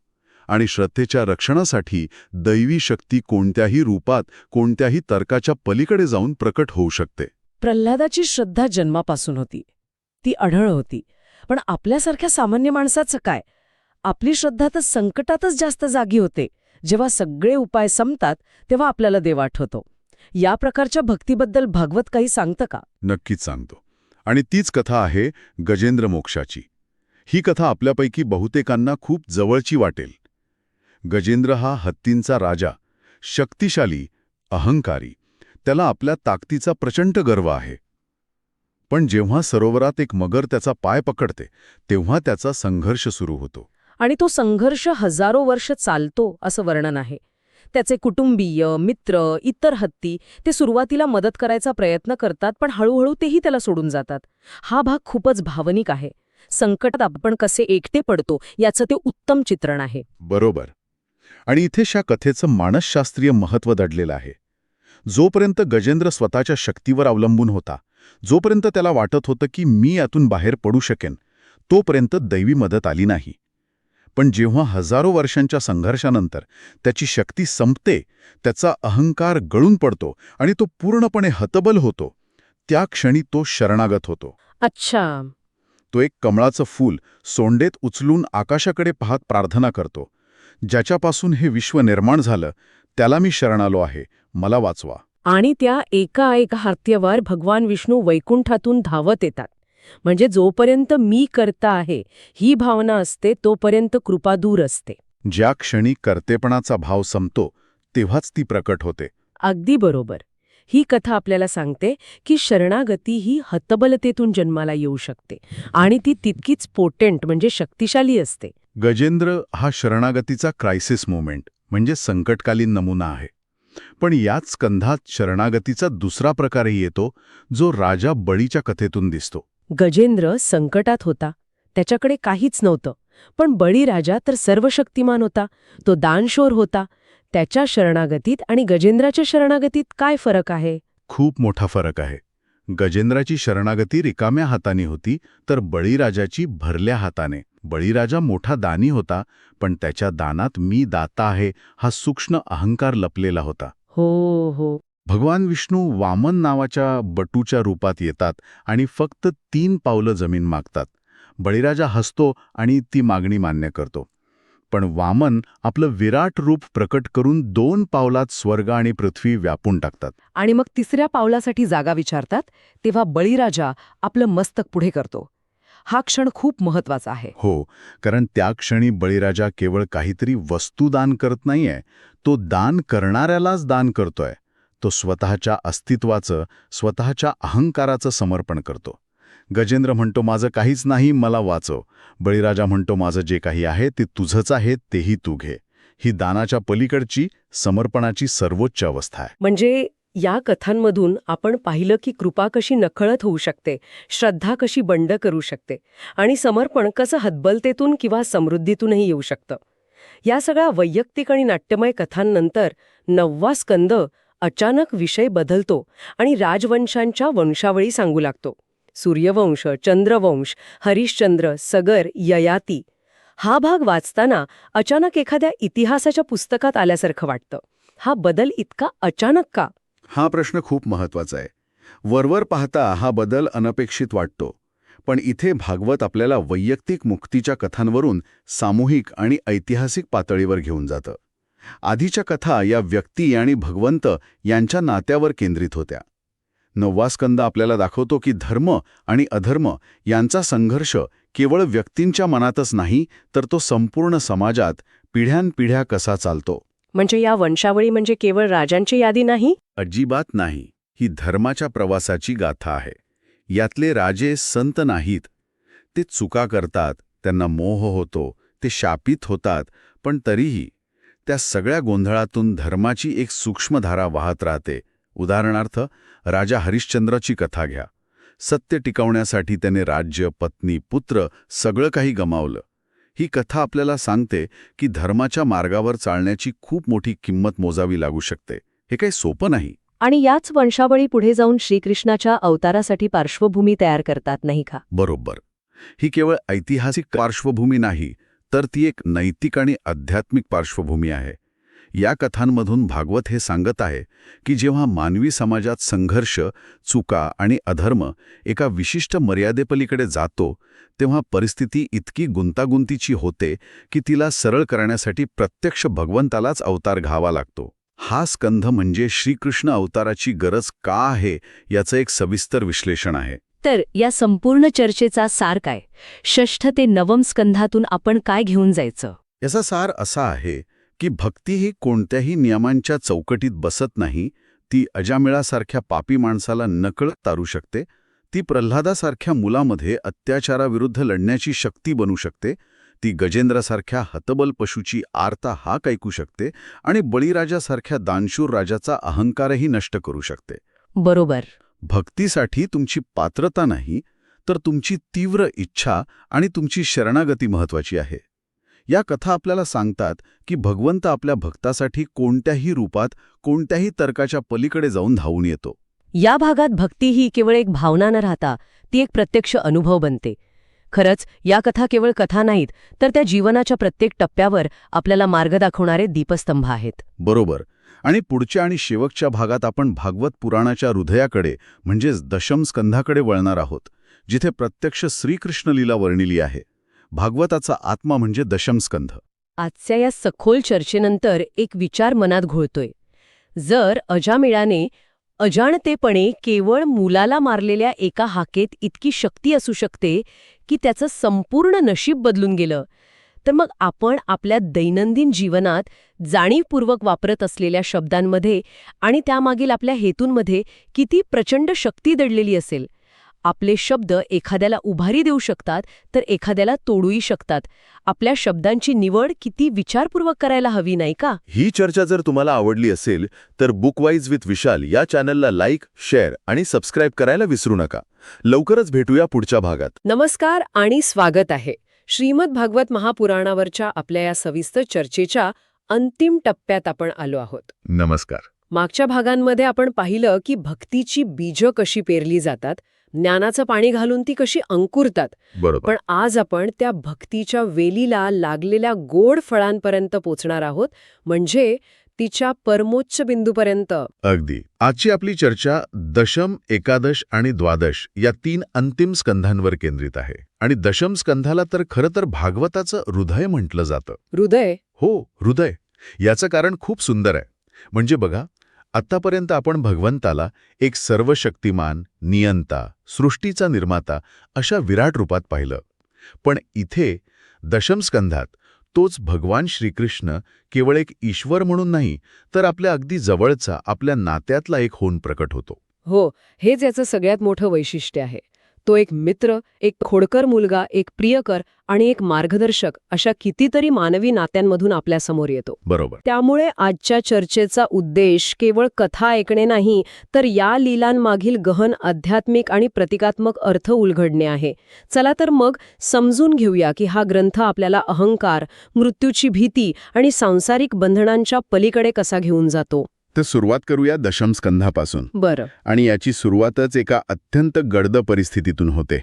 आणि श्रद्धेच्या रक्षणासाठी दैवी शक्ती कोणत्याही रूपात, कोणत्याही तर्काच्या पलीकडे जाऊन प्रकट होऊ शकते. प्रल्हादाची श्रद्धा जन्मापासून होती. ती अढळ होती. पण आपल्यासारख्या सामान्य माणसाचं काय? आपली श्रद्धा तर संकटातच जास्त जागी होते. जेव्हा सगळे उपाय संपतात तेव्हा आपल्याला देव आठवतो. या प्रकारच्या भक्तीबद्दल भागवत काही सांगतं का? नक्कीच सांगतो. आणि तीच कथा आहे गजेंद्र मोक्षाची. ही कथा आपल्यापैकी बहुतेकांना खूप जवळची वाटेल. गजेंद्र हा हत्तींचा राजा, शक्तिशाली, अहंकारी. त्याला आपल्या ताकदीचा प्रचंड गर्व आहे. पण जेव्हा सरोवरात एक मगर त्याचा पाय पकडते, तेव्हा त्याचा संघर्ष सुरू होतो. आणि तो संघर्ष हजारो वर्ष चालतो असं वर्णन आहे. त्याचे कुटुंबीय, मित्र, इतर हत्ती ते सुरुवातीला मदत करायचा प्रयत्न करतात, पण हळूहळू तेही त्याला सोडून जातात. हा भाग खूपच भावनिक आहे. संकटात आपण कसे एकटे पडतो याचं ते उत्तम चित्रण आहे. बरोबर. आणि इथे या कथेचं मानसशास्त्रीय महत्त्व दडलेलं आहे. जोपर्यंत गजेंद्र स्वतःच्या शक्तीवर अवलंबून होता, जोपर्यंत त्याला वाटत होतं की मी यातून बाहेर पडू शकेन, तोपर्यंत दैवी मदत आली नाही. पण जेव्हा हजारो वर्षांच्या संघर्षानंतर त्याची शक्ती संपते, त्याचा अहंकार गळून पडतो आणि तो पूर्णपणे हतबल होतो, त्या क्षणी तो शरणागत होतो. अच्छा. तो एक कमळाचं फूल सोंडेत उचलून आकाशाकडे पाहत प्रार्थना करतो, ज्याच्यापासून हे विश्व निर्माण झालं त्याला मी शरण आलो आहे, मला वाचवा. आणि त्या एका हत्तीवर भगवान विष्णू वैकुंठातून धावत येतात. म्हणजे जोपर्यंत मी करता आहे ही भावना असते, तोपर्यंत कृपा दूर असते. ज्या क्षणी कर्तेपणाचा भाव संपतो तेव्हाच ती प्रकट होते. अगदी बरोबर. ही कथा आपल्याला सांगते की शरणागती ही हतबलतेतून जन्माला येऊ शकते आणि ती तितकीच पोटेंट म्हणजे शक्तिशाली असते. गजेंद्र हा शरणागतीचा क्रायसिस मोमेंट म्हणजे संकटकालीन नमुना आहे. पण याच स्कंधात शरणागतीचा दुसरा प्रकारही येतो, जो राजा बळीच्या कथेतून दिसतो. गजेंद्र संकटात होता, त्याच्याकडे काहीच नव्हतं. पण बळीराजा तर सर्वशक्तिमान होता, तो दानशूर होता. त्याच्या शरणागतीत आणि गजेंद्राच्या शरणागतीत काय फरक आहे? खूप मोठा फरक आहे. गजेंद्राची शरणागती रिकाम्या हाताने होती, तर बळीराजाची भरल्या हाताने. बळीराजा मोठा दानी होता, पण त्याच्या दानात मी दाता आहे हा सूक्ष्म अहंकार लपलेला होता. हो. भगवान विष्णू वामन नावाच्या बटूच्या रूपात येतात आणि फक्त 3 पावलं जमीन मागतात. बळीराजा हसतो आणि ती मागणी मान्य करतो. पण वामन आपलं विराट रूप प्रकट करून 2 पावलात स्वर्ग आणि पृथ्वी व्यापून टाकतात. आणि मग तिसऱ्या पावलासाठी जागा विचारतात, तेव्हा बळीराजा आपलं मस्तक पुढे करतो. हा क्षण खूप महत्वाचा आहे. हो, कारण त्या क्षणी बळीराजा केवळ काहीतरी वस्तू दान करत नाहीये, तो दान करणाऱ्यालाच दान करतोय. तो स्वतःच्या अस्तित्वाचं, स्वतःच्या अहंकाराचं समर्पण करतो. गजेंद्र म्हणतो, माझं काहीच नाही, मला वाचव. बळीराजा म्हणतो, माझं जे काही आहे ते तुझंच आहे, तेही तू घे. ही दानाच्या पलीकडची, समर्पणाची सर्वोच्च अवस्था आहे. म्हणजे या कथांमधून आपण पाहिलं की कृपा कशी नकळत होऊ शकते, श्रद्धा कशी बंड करू शकते आणि समर्पण कसं हतबलतेतून किंवा समृद्धीतूनही येऊ शकतं. या सगळ्या वैयक्तिक आणि नाट्यमय कथांनंतर 9वा स्कंद अचानक विषय बदलतो आणि राजवंशांच्या वंशावळी सांगू लागतो. सूर्यवंश, चंद्रवंश, हरिश्चंद्र, सगर, ययाती. हा भाग वाचताना अचानक एखाद्या इतिहासाच्या पुस्तकात आल्यासारखं वाटतं. हा बदल इतका अचानक का? हा प्रश्न खूप महत्वाचा आहे. वरवर पाहता हा बदल अनपेक्षित वाटतो. पण इथे भागवत आपल्याला वैयक्तिक मुक्तीच्या कथांवरून सामूहिक आणि ऐतिहासिक पातळीवर घेऊन जातं. आधीच्या कथा या व्यक्ती आणि भगवंत यांच्या नात्यावर केंद्रित होत्या. 9वा स्कंद आपल्याला दाखवतो की धर्म आणि अधर्म यांचा संघर्ष केवळ व्यक्तींच्या मनातच नाही, तर तो संपूर्ण समाजात पिढ्यानपिढ्या कसा चालतो. म्हणजे या वंशावळी म्हणजे केवळ राजांची यादी नाही? अजिबात नाही. ही धर्माच्या प्रवासाची गाथा आहे. यातले राजे संत नाहीत. ते चुका करतात, त्यांना मोह होतो, ते शापित होतात, पण तरीही त्या सगळ्या गोंधळातून धर्माची एक सूक्ष्म धारा वाहत राहते. उदाहरणार्थ, राजा हरिश्चंद्राची कथा घ्या. सत्य टिकवण्यासाठी त्याने राज्य, पत्नी, पुत्र सगळं काही गमावलं. ही कथा आपल्याला सांगते की धर्माच्या मार्गावर चालण्याची खूप मोठी किंमत मोजावी लागू शकते. हे काही सोपं नाही. आणि याच वंशावळी पुढे जाऊन श्रीकृष्णाच्या अवतारासाठी पार्श्वभूमी तयार करतात, नाही का? बरोबर. ही केवळ ऐतिहासिक पार्श्वभूमी नाही, तर ती एक नैतिक आणि आध्यात्मिक पार्श्वभूमी आहे. या कथांमधून भागवत हे सांगत आहे की जेव्हा मानवी समाजात संघर्ष, चुका आणि अधर्म एका विशिष्ट मर्यादेपलीकडे जातो, तेव्हा परिस्थिती इतकी गुंतागुंतीची होते की तिला सरळ करण्यासाठी प्रत्यक्ष भगवंतालाच अवतार घ्यावा लागतो. हा स्कंध म्हणजे श्रीकृष्ण अवताराची गरज का आहे याचं एक सविस्तर विश्लेषण आहे. तर या संपूर्ण चर्चेचा सार काय? 6 ते 9 स्कंधातून आपण काय घेऊन जायचं? याचा सार असा आहे की भक्ती ही कोणत्याही नियमांच्या चौकटीत बसत नाही. ती अजामिळासारख्या पापी माणसाला नकळत तारू शकते. ती प्रल्हादासारख्या मुलामध्ये अत्याचाराविरुद्ध लढण्याची शक्ती बनू शकते. ती गजेंद्रासारख्या हतबल पशुची आर्ता हाक ऐकू शकते आणि बळीराजासारख्या दानशूर राजाचा अहंकारही नष्ट करू शकते. बरोबर. भक्तीसाठी तुमची पात्रता नाही, तर तुमची तीव्र इच्छा आणि तुमची शरणागती महत्वाची आहे. या कथा आपल्याला सांगतात की भगवंत आपल्या भक्तासाठी कोणत्याही रूपात, कोणत्याही तर्काच्या पलीकडे जाऊन धावून येतो. या भागात भक्ती ही केवळ एक भावना न राहता ती एक प्रत्यक्ष अनुभव बनते. खरंच या कथा केवळ कथा नाहीत, तर त्या जीवनाच्या प्रत्येक टप्प्यावर आपल्याला मार्ग दाखवणारे दीपस्तंभ आहेत. बरोबर. आणि पुढच्या आणि शेवटच्या भागात आपण भागवत पुराणाच्या हृदयाकडे म्हणजेच दशम स्कंधाकडे वळणार आहोत, जिथे प्रत्यक्ष श्रीकृष्ण लीला वर्णिली आहे. भागवताचा आत्मा म्हणजे दशम स्कंध. आजच्या या सखोल चर्चेनंतर एक विचार मनात घोळतोय. जर अजामिळाने अजाणतेपणे केवळ मुलाला मारलेल्या एका हाकेत इतकी शक्ती असू शकते की त्याचं संपूर्ण नशीब बदलून गेलं, तर मग आपण आपल्या दैनंदिन जीवनात जाणीवपूर्वक वापरत असलेल्या शब्दांमध्ये आणि त्यामागील आपल्या हेतूंमध्ये किती प्रचंड शक्ती दडलेली असेल. आपले शब्द एखाद्याला उभारी देऊ शकतात, तर एखाद्याला तोडूही शकतात. आपल्या शब्दांची निवड किती विचारपूर्वक करायला हवी, नाही का? ही चर्चा जर तुम्हाला आवडली असेल तर बुकवाईज विथ विशाल या चॅनलला लाईक, शेअर आणि सबस्क्राईब करायला विसरू नका. लवकरच भेटूया पुढच्या भागात. नमस्कार आणि स्वागत आहे. श्रीमद भागवत महापुराणावरच्या आपल्या या सविस्तर चर्चेच्या अंतिम टप्प्यात आपण आलो आहोत. नमस्कार. मागच्या भागांमध्ये आपण पाहिलं की भक्तीची बीजं कशी पेरली जातात, ज्ञानाचं पाणी घालून ती कशी अंकुरतात. बरोबर. पण आज आपण त्या भक्तीच्या वेलीला लागलेल्या गोड फळांपर्यंत पोचणार आहोत, म्हणजे तिच्या परमोच्च बिंदूपर्यंत. अगदी. आजची आपली चर्चा दशम, एकादश आणि द्वादश या 3 अंतिम स्कंधांवर केंद्रित आहे. आणि दशम स्कंधाला तर खरं तर भागवताचं हृदय म्हटलं जातं. हृदय? हो, हृदय. याचं कारण खूप सुंदर आहे. म्हणजे बघा, आत्तापर्यंत आपण भगवंताला एक सर्वशक्तिमान, नियंता, सृष्टीचा निर्माता अशा विराट रूपात पाहिलं. पण इथे दशमस्कंधात तोच भगवान श्रीकृष्ण केवळ एक ईश्वर म्हणून नाही, तर आपल्या अगदी जवळचा, आपल्या नात्यातला एक होऊन प्रकट होतो. हो, हेच याचं सगळ्यात मोठं वैशिष्ट्य आहे. तो एक मित्र, एक खोडकर मुलगा, एक प्रियकर आणि एक मार्गदर्शक अशा कितीतरी मानवी नात्यांमधून आपल्यासमोर येतो. बरोबर. त्यामुळे आजच्या चर्चेचा उद्देश केवळ कथा ऐकणे नाही, तर या लीलांमागील गहन आध्यात्मिक आणि प्रतिकात्मक अर्थ उलगडणे आहे. चला तर मग समजून घेऊया की हा ग्रंथ आपल्याला अहंकार, मृत्यूची भीती आणि सांसारिक बंधनांच्या पलीकडे कसा घेऊन जातो. तर सुरुवात करूया दशमस्कंधापासून. बरं. आणि याची सुरुवातच एका अत्यंत गडद परिस्थितीतून होते.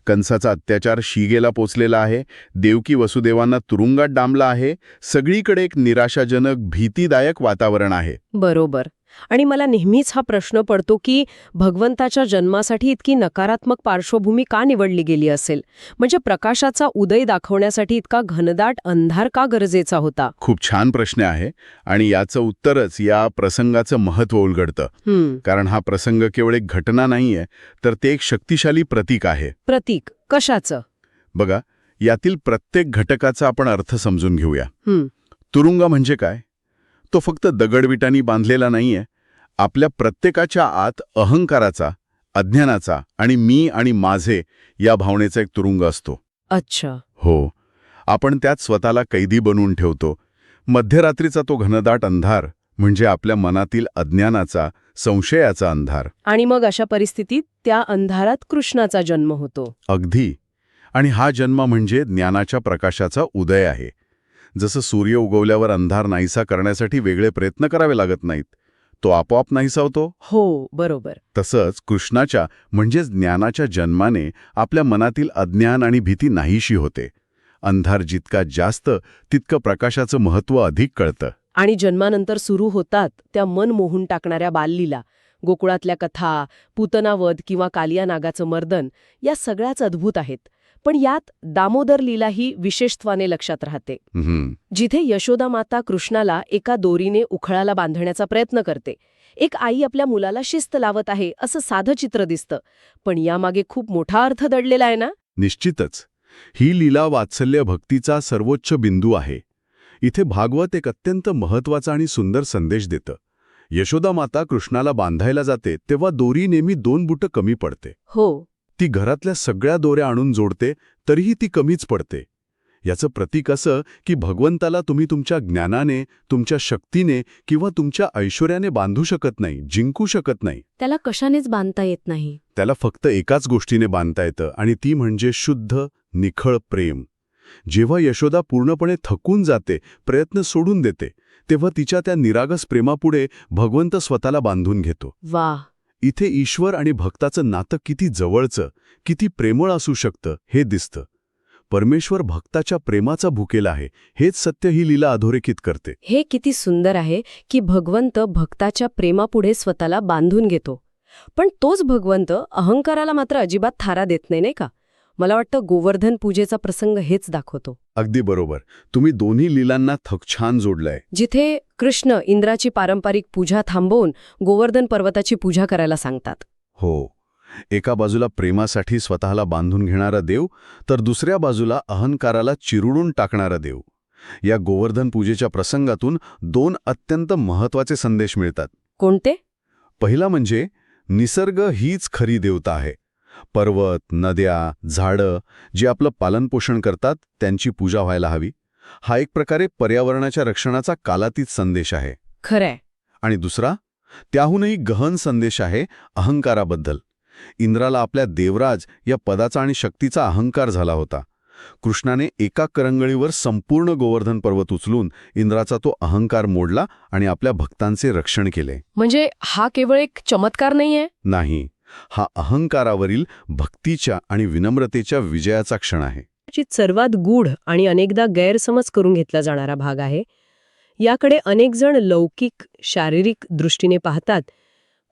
कंसाचा अत्याचार शिगेला पोचलेला आहे, देवकी वसुदेवांना तुरुंगात डांबला आहे, सगळीकडे एक निराशाजनक, भीतीदायक वातावरण आहे. बरोबर. आणि मला नेहमीच हा प्रश्न पडतो की भगवंताच्या जन्मासाठी इतकी नकारात्मक पार्श्वभूमी का निवडली गेली असेल. म्हणजे प्रकाशाचा उदय दाखवण्यासाठी इतका घनदाट अंधार का गरजेचा होता. खूप छान प्रश्न आहे आणि याचं उत्तरच या प्रसंगाचं महत्त्व उलगडतं. कारण हा प्रसंग केवळ एक घटना नाहीये, तर ते एक शक्तिशाली प्रतीक आहे. प्रतीक कशाचं? बघा, यातील प्रत्येक घटकाचा आपण अर्थ समजून घेऊया. तुरुंग म्हणजे काय? तो फक्त दगडविटांनी बांधलेला नाहीये. आपल्या प्रत्येकाच्या आत अहंकाराचा, अज्ञानाचा आणि मी आणि माझे या भावनेचा एक तुरुंग असतो. अच्छा. हो, आपण त्यात स्वतःला कैदी बनवून ठेवतो. मध्यरात्रीचा तो घनदाट अंधार म्हणजे आपल्या मनातील अज्ञानाचा, संशयाचा अंधार. आणि मग अशा परिस्थितीत त्या अंधारात कृष्णाचा जन्म होतो. अगदी. आणि हा जन्म म्हणजे ज्ञानाच्या प्रकाशाचा उदय आहे. जसं सूर्य उगवल्यावर अंधार नाहीसा करण्यासाठी वेगळे प्रयत्न करावे लागत नाहीत, तो आपोआप नाहीसा होतो. हो, बरोबर. तसंच कृष्णाच्या म्हणजेच ज्ञानाच्या जन्माने आपल्या मनातील अज्ञान आणि भीती नाहीशी होते. अंधार जितका जास्त, तितकं प्रकाशाचं महत्त्व अधिक कळतं. आणि जन्मानंतर सुरू होतात त्या मन मोहून टाकणाऱ्या बाललीला, गोकुळातल्या कथा, पूतनावध किंवा कालिया नागाचं मर्दन, या सगळ्याच अद्भुत आहेत. पण यात दामोदर लीलाही विशेषत्वाने लक्षात राहते. जिथे यशोदा माता कृष्णाला एका दोरीने उखळाला बांधण्याचा प्रयत्न करते. एक आई आपल्या मुलाला शिस्त लावत आहे असं साधं चित्र दिसतं, पण यामागे खूप मोठा अर्थ दडलेला आहे ना. निश्चितच. ही लीला वात्सल्य भक्तीचा सर्वोच्च बिंदू आहे. इथे भागवत एक अत्यंत महत्त्वाचा आणि सुंदर संदेश देतं. यशोदा माता कृष्णाला बांधायला जाते तेव्हा दोरी नेहमी 2 बुटं कमी पडते. हो. ती घरातल्या सगळ्या दोऱ्या आणून जोडते, तरीही ती कमीच पडते. याचं प्रतीक असं की भगवंताला तुम्ही तुमच्या ज्ञानाने, तुमच्या शक्तीने किंवा तुमच्या ऐश्वर्याने बांधू शकत नाही, जिंकू शकत नाही. त्याला कशानेच बांधता येत नाही. त्याला फक्त एकाच गोष्टीने बांधता येतं, आणि ती म्हणजे शुद्ध, निखळ प्रेम. जेव्हा यशोदा पूर्णपणे थकून जाते, प्रयत्न सोडून देते, तेव्हा तिच्या त्या निरागस प्रेमापुढे भगवंत स्वतःला बांधून घेतो. वाह. इथे ईश्वर आणि भक्ताचं नातं किती जवळचं, किती प्रेमळ असू शकतं हे दिसतं. परमेश्वर भक्ताच्या प्रेमाचा भुकेला आहे, हेच सत्य ही लीला अधोरेखित करते. हे किती सुंदर आहे की भगवंत भक्ताच्या प्रेमापुढे स्वतःला बांधून घेतो. पण तोच भगवंत अहंकाराला मात्र अजिबात थारा देत नाही, नाही का? मला वाटतं गोवर्धन पूजेचा प्रसंग हेच दाखवतो. अगदी बरोबर. तुम्ही दोन्ही लीलांना छान जोडलंय. जिथे कृष्ण इंद्राची पारंपरिक पूजा थांबवून गोवर्धन पर्वताची पूजा करायला सांगतात. हो, एका बाजूला प्रेमासाठी स्वतःला बांधून घेणारा देव, तर दुसऱ्या बाजूला अहंकाराला चिरुडून टाकणारा देव. या गोवर्धन पूजेच्या प्रसंगातून 2 अत्यंत महत्त्वाचे संदेश मिळतात. कोणते? पहिला म्हणजे निसर्ग हीच खरी देवता आहे. पर्वत, नद्या, झाडं जे आपलं पालनपोषण करतात त्यांची पूजा व्हायला हवी. हा एक प्रकारे पर्यावरणाच्या रक्षणाचा कालातीत संदेश आहे. खरंय. आणि दुसरा, त्याहूनही गहन संदेश आहे अहंकाराबद्दल. इंद्राला आपल्या देवराज या पदाचा आणि शक्तीचा अहंकार झाला होता. कृष्णाने एका करंगळीवर संपूर्ण गोवर्धन पर्वत उचलून इंद्राचा तो अहंकार मोडला आणि आपल्या भक्तांचे रक्षण केले. म्हणजे हा केवळ एक चमत्कार नाहीये? नाही, हा अहंकारावरील भक्तीच्या आणि विनम्रतेच्या विजयाचा क्षण आहे. कदाचित सर्वात गूढ आणि अनेकदा गैरसमज करून घेतला जाणारा भाग आहे. याकडे अनेक जण लौकिक, शारीरिक दृष्टीने पाहतात,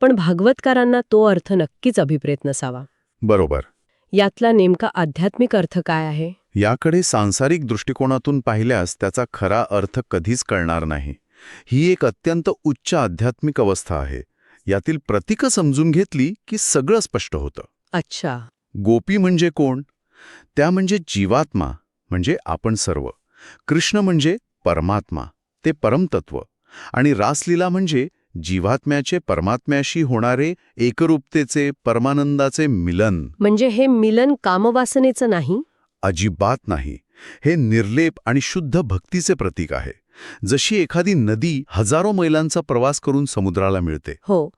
पण भागवतकारांना तो अर्थ नक्कीच अभिप्रेत नसावा. बरोबर. यातला नेमका आध्यात्मिक अर्थ काय आहे? याकडे सांसारिक दृष्टिकोनातून पाहिल्यास त्याचा खरा अर्थ कधीच कळणार नाही. ही एक अत्यंत उच्च आध्यात्मिक अवस्था आहे. यातील प्रतीकं समजून घेतली की सगळं स्पष्ट होतं. अच्छा. गोपी म्हणजे कोण? त्या म्हणजे जीवात्मा, म्हणजे आपण सर्व. कृष्ण म्हणजे परमात्मा, ते परमतत्व. आणि रासलीला म्हणजे जीवात्म्याचे परमात्म्याशी होणारे एकरूपतेचे, परमानंदाचे मिलन. म्हणजे हे मिलन कामवासनेचं नाही? अजिबात नाही. हे निर्लेप आणि शुद्ध भक्तीचे प्रतीक आहे. जशी एखादी नदी हजारो मैलांचा प्रवास करून समुद्राला मिळते. हो.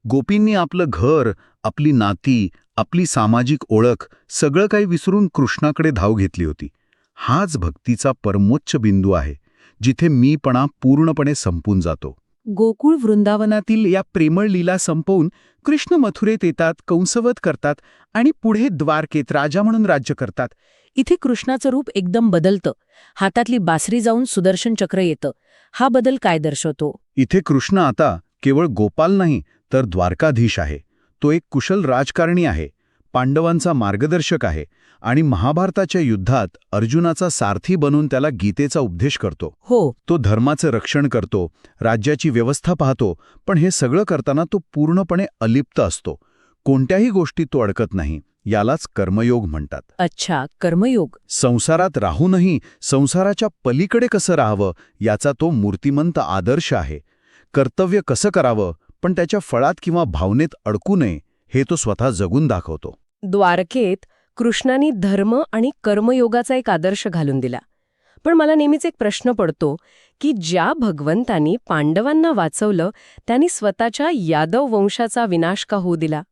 गोपींनी आपलं घर, आपली नाती, आपली सामाजिक ओळख सगळं काही विसरून कृष्णाकडे धाव घेतली होती. हाच भक्तीचा परमोच्च बिंदू आहे, जिथे मीपणा पूर्णपणे संपून जातो. गोकुळ वृंदावनातील या प्रेमळ लीला संपवून कृष्ण मथुरेत येतात, कंसवध करतात आणि पुढे द्वारकेत राजा म्हणून राज्य करतात. इथे कृष्णाचं रूप एकदम बदलतं. हातातली बासरी जाऊन सुदर्शन चक्र येतं. हा बदल काय दर्शवतो? इथे कृष्ण आता केवळ गोपाल नाही, तर द्वारकाधीश आहे. तो एक कुशल राजकारणी आहे, पांडवांचा मार्गदर्शक आहे आणि महाभारताच्या युद्धात अर्जुनाचा सारथी बनून त्याला गीतेचा उपदेश करतो. हो. तो धर्माचं रक्षण करतो, राज्याची व्यवस्था पाहतो, पण हे सगळं करताना तो पूर्णपणे अलिप्त असतो. कोणत्याही गोष्टीत तो अडकत नाही. यालाच कर्मयोग म्हणतात. अच्छा, कर्मयोग. संसारात राहूनही संसाराच्या पलीकडे कसं राहावं याचा तो मूर्तिमंत आदर्श आहे. कर्तव्य कसं करावं, पण त्याच्या फळात किंवा भावनेत अडकू नये, हे तो स्वतः जगून दाखवतो. द्वारकेत कृष्णाने धर्म आणि कर्मयोगाचा एक आदर्श घालून दिला. पण मला नेहमीच एक प्रश्न पडतो की ज्या भगवंतांनी पांडवांना वाचवलं, त्यांनी स्वतःच्या यादव वंशाचा विनाश का होऊ दिला?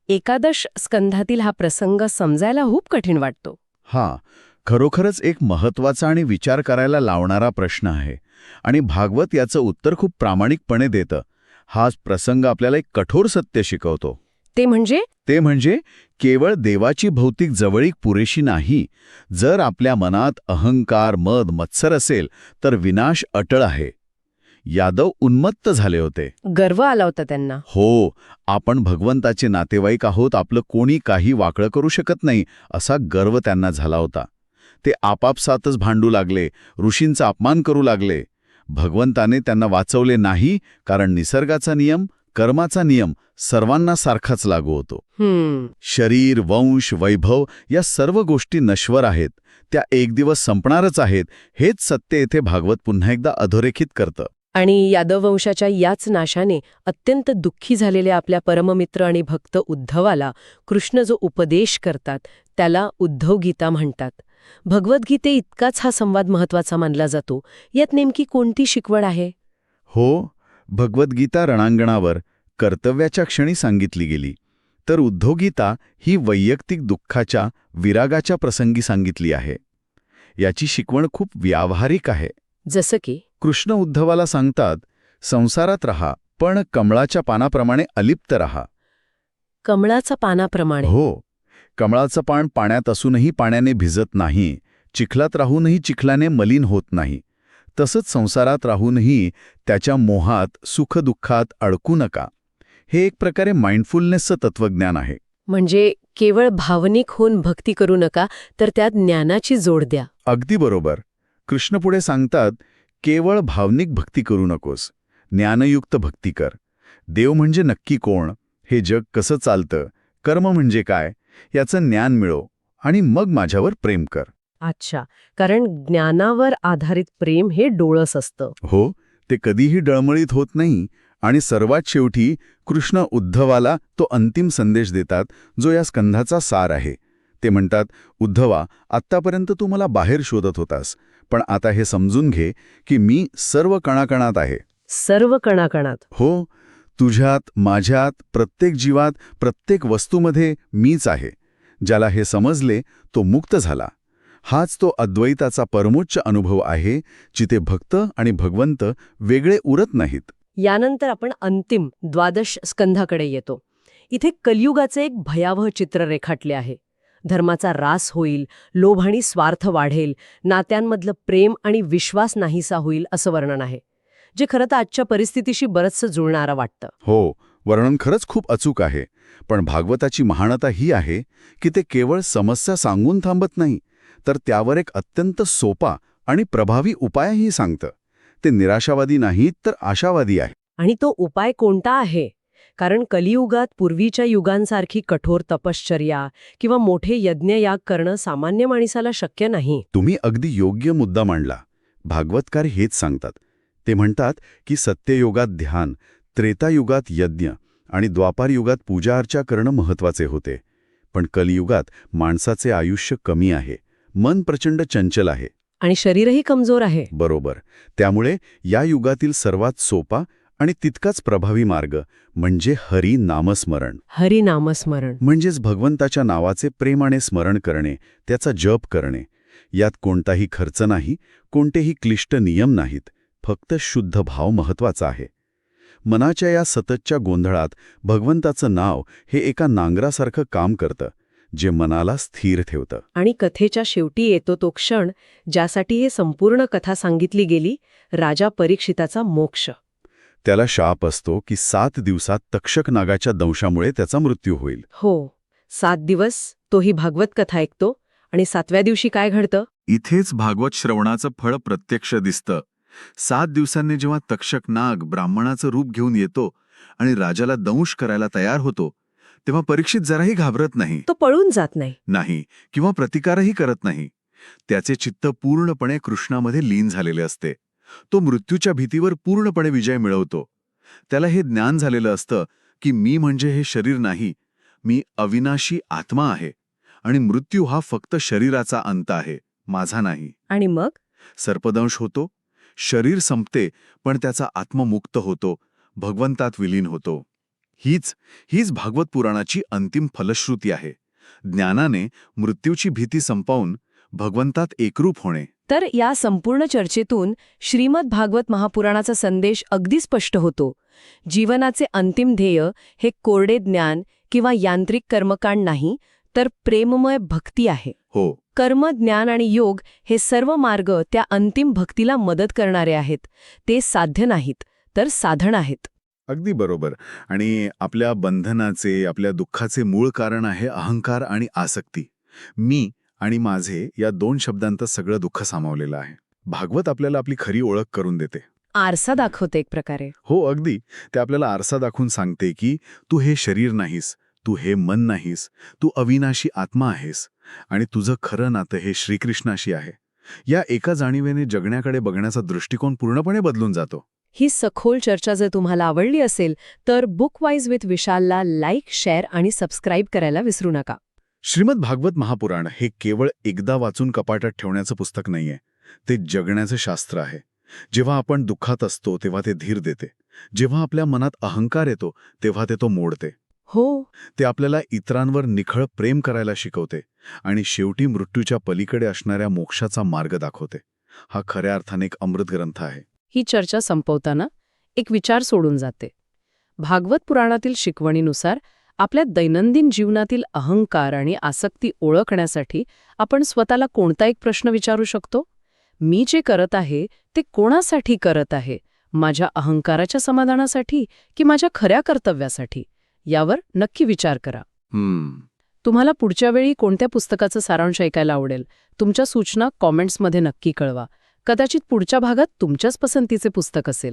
एकादश स्कंधातील हा प्रसंग समजायला खूप कठीण वाटतो. हा खरोखरच एक महत्वाचा आणि विचार करायला लावणारा प्रश्न आहे. आणि भागवत याचं उत्तर खूप प्रामाणिकपणे देतं. हा प्रसंग आपल्याला एक कठोर सत्य शिकवतो. ते म्हणजे केवळ देवाची भौतिक जवळीक पुरेशी नाही. जर आपल्या मनात अहंकार, मद, मत्सर असेल तर विनाश अटळ आहे. यादव उन्मत्त झाले होते. गर्व आला होता त्यांना. हो, आपण भगवंताचे नातेवाईक आहोत, आपलं कोणी काही वाकळं करू शकत नाही, असा गर्व त्यांना झाला होता. ते आपापसातच भांडू लागले, ऋषींचा अपमान करू लागले. भगवंताने त्यांना वाचवले नाही, कारण निसर्गाचा नियम, कर्माचा नियम सर्वांना सारखाच लागू होतो. शरीर, वंश, वैभव या सर्व गोष्टी नश्वर आहेत. त्या एक दिवस संपणारच आहेत. हेच सत्य येथे भागवत पुन्हा एकदा अधोरेखित करतं. आणि यादव वंशाच्या याच नाशाने अत्यंत दुःखी झालेल्या आपल्या परममित्र आणि भक्त उद्धवाला कृष्ण जो उपदेश करतात, त्याला उद्धव गीता म्हणतात. भगवद्गीते इतकाच हा संवाद महत्वाचा मानला जातो. यात नेमकी कोणती शिकवण आहे? हो, भगवद्गीता रणांगणावर कर्तव्याच्या क्षणी सांगितली गेली, तर उद्धवगीता ही वैयक्तिक दुःखाच्या, विरागाच्या प्रसंगी सांगितली आहे. याची शिकवण खूप व्यावहारिक आहे. जसं की कृष्ण उद्धवाला सांगतात, संसारात रहा, पण कमळाच्या पानाप्रमाणे अलिप्त रहा. कमळाच्या पानाप्रमाणे? हो, कमळाचं पान पाण्यात असूनही पाण्याने भिजत नाही, चिखलात राहूनही चिखलाने मलिन होत नाही. तसंच संसारात राहूनही त्याच्या मोहात, सुखदुःखात अडकू नका. हे एक प्रकारे माइंडफुलनेसचं तत्वज्ञान आहे. म्हणजे केवळ भावनिक होऊन भक्ती करू नका, तर त्यात ज्ञानाची जोड द्या. अगदी बरोबर. कृष्ण पुढे सांगतात, केवळ भावनिक भक्ती करू नकोस, ज्ञानयुक्त भक्ती कर. देव म्हणजे नक्की कोण, हे जग कसं चालतं, कर्म म्हणजे काय, याचं ज्ञान मिळव आणि मग माझ्यावर प्रेम कर. अच्छा, कारण ज्ञानावर आधारित प्रेम हे डोळस असतं. हो, ते कधीही डळमळीत होत नाही. आणि सर्वात शेवटी कृष्ण उद्धवाला तो अंतिम संदेश देतात, जो या स्कंधाचा सार आहे. ते म्हणतात, उद्धवा, आत्तापर्यंत तू मला बाहेर शोधत होतास, पण आता हे समजून घे की मी सर्व कणाकणात आहे. सर्व कणाकणात? हो, तुझ्यात, माझ्यात, प्रत्येक जीवात, प्रत्येक वस्तूमध्ये मीच आहे. ज्याला हे समजले तो मुक्त झाला. हाच तो अद्वैताचा परमोच्च अनुभव आहे, जिथे भक्त आणि भगवंत वेगळे उरत नाहीत. यानंतर आपण अंतिम द्वादश स्कंधाकडे येतो. इथे कलियुगाचे एक भयावह चित्र रेखाटले आहे. धर्माचा ऱ्हास होईल, लोभ आणि स्वार्थ वाढेल, नात्यांमधलं प्रेम आणि विश्वास नाहीसा होईल असं वर्णन आहे, जे खरं तर आजच्या परिस्थितीशी बरंचसं जुळणारं वाटतं. हो, वर्णन खरंच खूप अचूक आहे. पण भागवताची महानता ही आहे की ते केवळ समस्या सांगून थांबत नाही, तर त्यावर एक अत्यंत सोपा आणि प्रभावी उपायही सांगतं. ते निराशावादी नाहीत तर आशावादी आहे. आणि तो उपाय कोणता आहे? कारण कलियुगात पूर्वीच्या युगांसारखी कठोर तपश्चर्या किंवा मोठे यज्ञयाग करणं सामान्य माणसाला शक्य नाही. तुम्ही अगदी योग्य मुद्दा मांडला. भागवतकार हेच सांगतात. ते म्हणतात की सत्ययुगात ध्यान, त्रेतायुगात यज्ञ आणि द्वापार युगात पूजा अर्चा करणं महत्वाचे होते. पण कलियुगात माणसाचे आयुष्य कमी आहे, मन प्रचंड चंचल आहे आणि शरीरही कमजोर आहे. बरोबर. त्यामुळे या युगातील सर्वात सोपा आणि तितकाच प्रभावी मार्ग म्हणजे हरी नामस्मरण. हरी नामस्मरण म्हणजेच भगवंताच्या नावाचे प्रेमाने स्मरण करणे, त्याचा जप करणे. यात कोणताही खर्च नाही, कोणतेही क्लिष्ट नियम नाहीत, फक्त शुद्ध भाव महत्वाचा आहे. मनाच्या या सततच्या गोंधळात भगवंताचं नाव हे एका नांगरासारखं काम करतं, जे मनाला स्थिर ठेवतं. आणि कथेच्या शेवटी येतो तो क्षण ज्यासाठी हे संपूर्ण कथा सांगितली गेली, राजा परीक्षिताचा मोक्ष. त्याला शाप असतो की 7 दिवसात तक्षक नागाच्या दंशामुळे त्याचा मृत्यू होईल. हो, 7 दिवस तोही भागवत कथा ऐकतो आणि 7व्या दिवशी काय घडतं? इथेच भागवत श्रवणाचं फळ प्रत्यक्ष दिसतं. 7 दिवसांनी जेव्हा तक्षक नाग ब्राह्मणाचं रूप घेऊन येतो आणि राजाला दंश करायला तयार होतो, तेव्हा परीक्षित जराही घाबरत नाही. तो पळून जात नाही किंवा प्रतिकारही करत नाही. त्याचे चित्त पूर्णपणे कृष्णामध्ये लीन झालेले असते. तो मृत्यूच्या भीतीवर पूर्णपणे विजय मिळवतो. त्याला हे ज्ञान झालेलं असतं की मी म्हणजे हे शरीर नाही, मी अविनाशी आत्मा आहे आणि मृत्यू हा फक्त शरीराचा अंत आहे, माझा नाही. आणि मग सर्पदंश होतो, शरीर संपते, पण त्याचा आत्मा मुक्त होतो, भगवंतात विलीन होतो. हीच भागवत पुराणाची अंतिम फलश्रुती आहे. ज्ञानाने मृत्यूची भीती संपवून भगवंतात एकरूप होणे. तर या संपूर्ण चर्चेतून श्रीमद भागवत महापुराणाचा संदेश अगदी स्पष्ट होतो. जीवनाचे अंतिम ध्येय हे कोरडे ज्ञान किंवा यांत्रिक कर्मकांड नाही, तर प्रेममय भक्ती आहे. हो, कर्म, ज्ञान आणि योग हे सर्व मार्ग त्या अंतिम भक्तीला मदत करणारे आहेत. ते साध्य नाहीत, तर साधन आहेत. अगदी बरोबर. आणि आपल्या बंधनाचे, आपल्या दुःखाचे मूळ कारण आहे अहंकार आणि आसक्ती. मी आणि माझे या 2 शब्दांत सगळं दुःख सामावलेलं आहे. भागवत आपल्याला आपली खरी ओळख करून देते. आरसा दाखवते एक प्रकारे. हो, अगदी. ते आपल्याला आरसा दाखवून सांगते की तू हे शरीर नाहीस, तू हे मन नाहीस, तू अविनाशी आत्मा आहेस आणि तुझं खरं नातं हे श्रीकृष्णाशी आहे. या एका जाणीवेने जगण्याकडे बघण्याचा दृष्टिकोन पूर्णपणे बदलून जातो. ही सखोल चर्चा जर तुम्हाला आवडली असेल तर बुकवाईज विथ विशालला लाईक, शेअर आणि सबस्क्राईब करायला विसरू नका. श्रीमद भागवत महापुराण हे केवळ एकदा वाचून कपाटात ठेवण्याचं पुस्तक नाहीये. ते जगण्याचं शास्त्र आहे. जेव्हा आपण दुःखात असतो तेव्हा ते धीर देते. जेव्हा आपल्या मनात अहंकार येतो तेव्हा ते तो मोडते. हो, ते आपल्याला इतरांवर निखळ प्रेम करायला शिकवते आणि शेवटी मृत्यूच्या पलीकडे असणाऱ्या मोक्षाचा मार्ग दाखवते. हा खऱ्या अर्थाने एक अमृत ग्रंथ आहे. ही चर्चा संपवताना एक विचार सोडून जाते. भागवत पुराणातील शिकवणीनुसार आपल्या दैनंदिन जीवनातील अहंकार आणि आसक्ती ओळखण्यासाठी आपण स्वतःला कोणता एक प्रश्न विचारू शकतो? मी जे करत आहे ते कोणासाठी करत आहे? माझ्या अहंकाराच्या समाधानासाठी की माझ्या खऱ्या कर्तव्यासाठी? यावर नक्की विचार करा. तुम्हाला पुढच्या वेळी कोणत्या पुस्तकाचं सारांश ऐकायला आवडेल? तुमच्या सूचना कॉमेंट्समध्ये नक्की कळवा. कदाचित पुढच्या भागात तुमच्याच पसंतीचे पुस्तक असेल.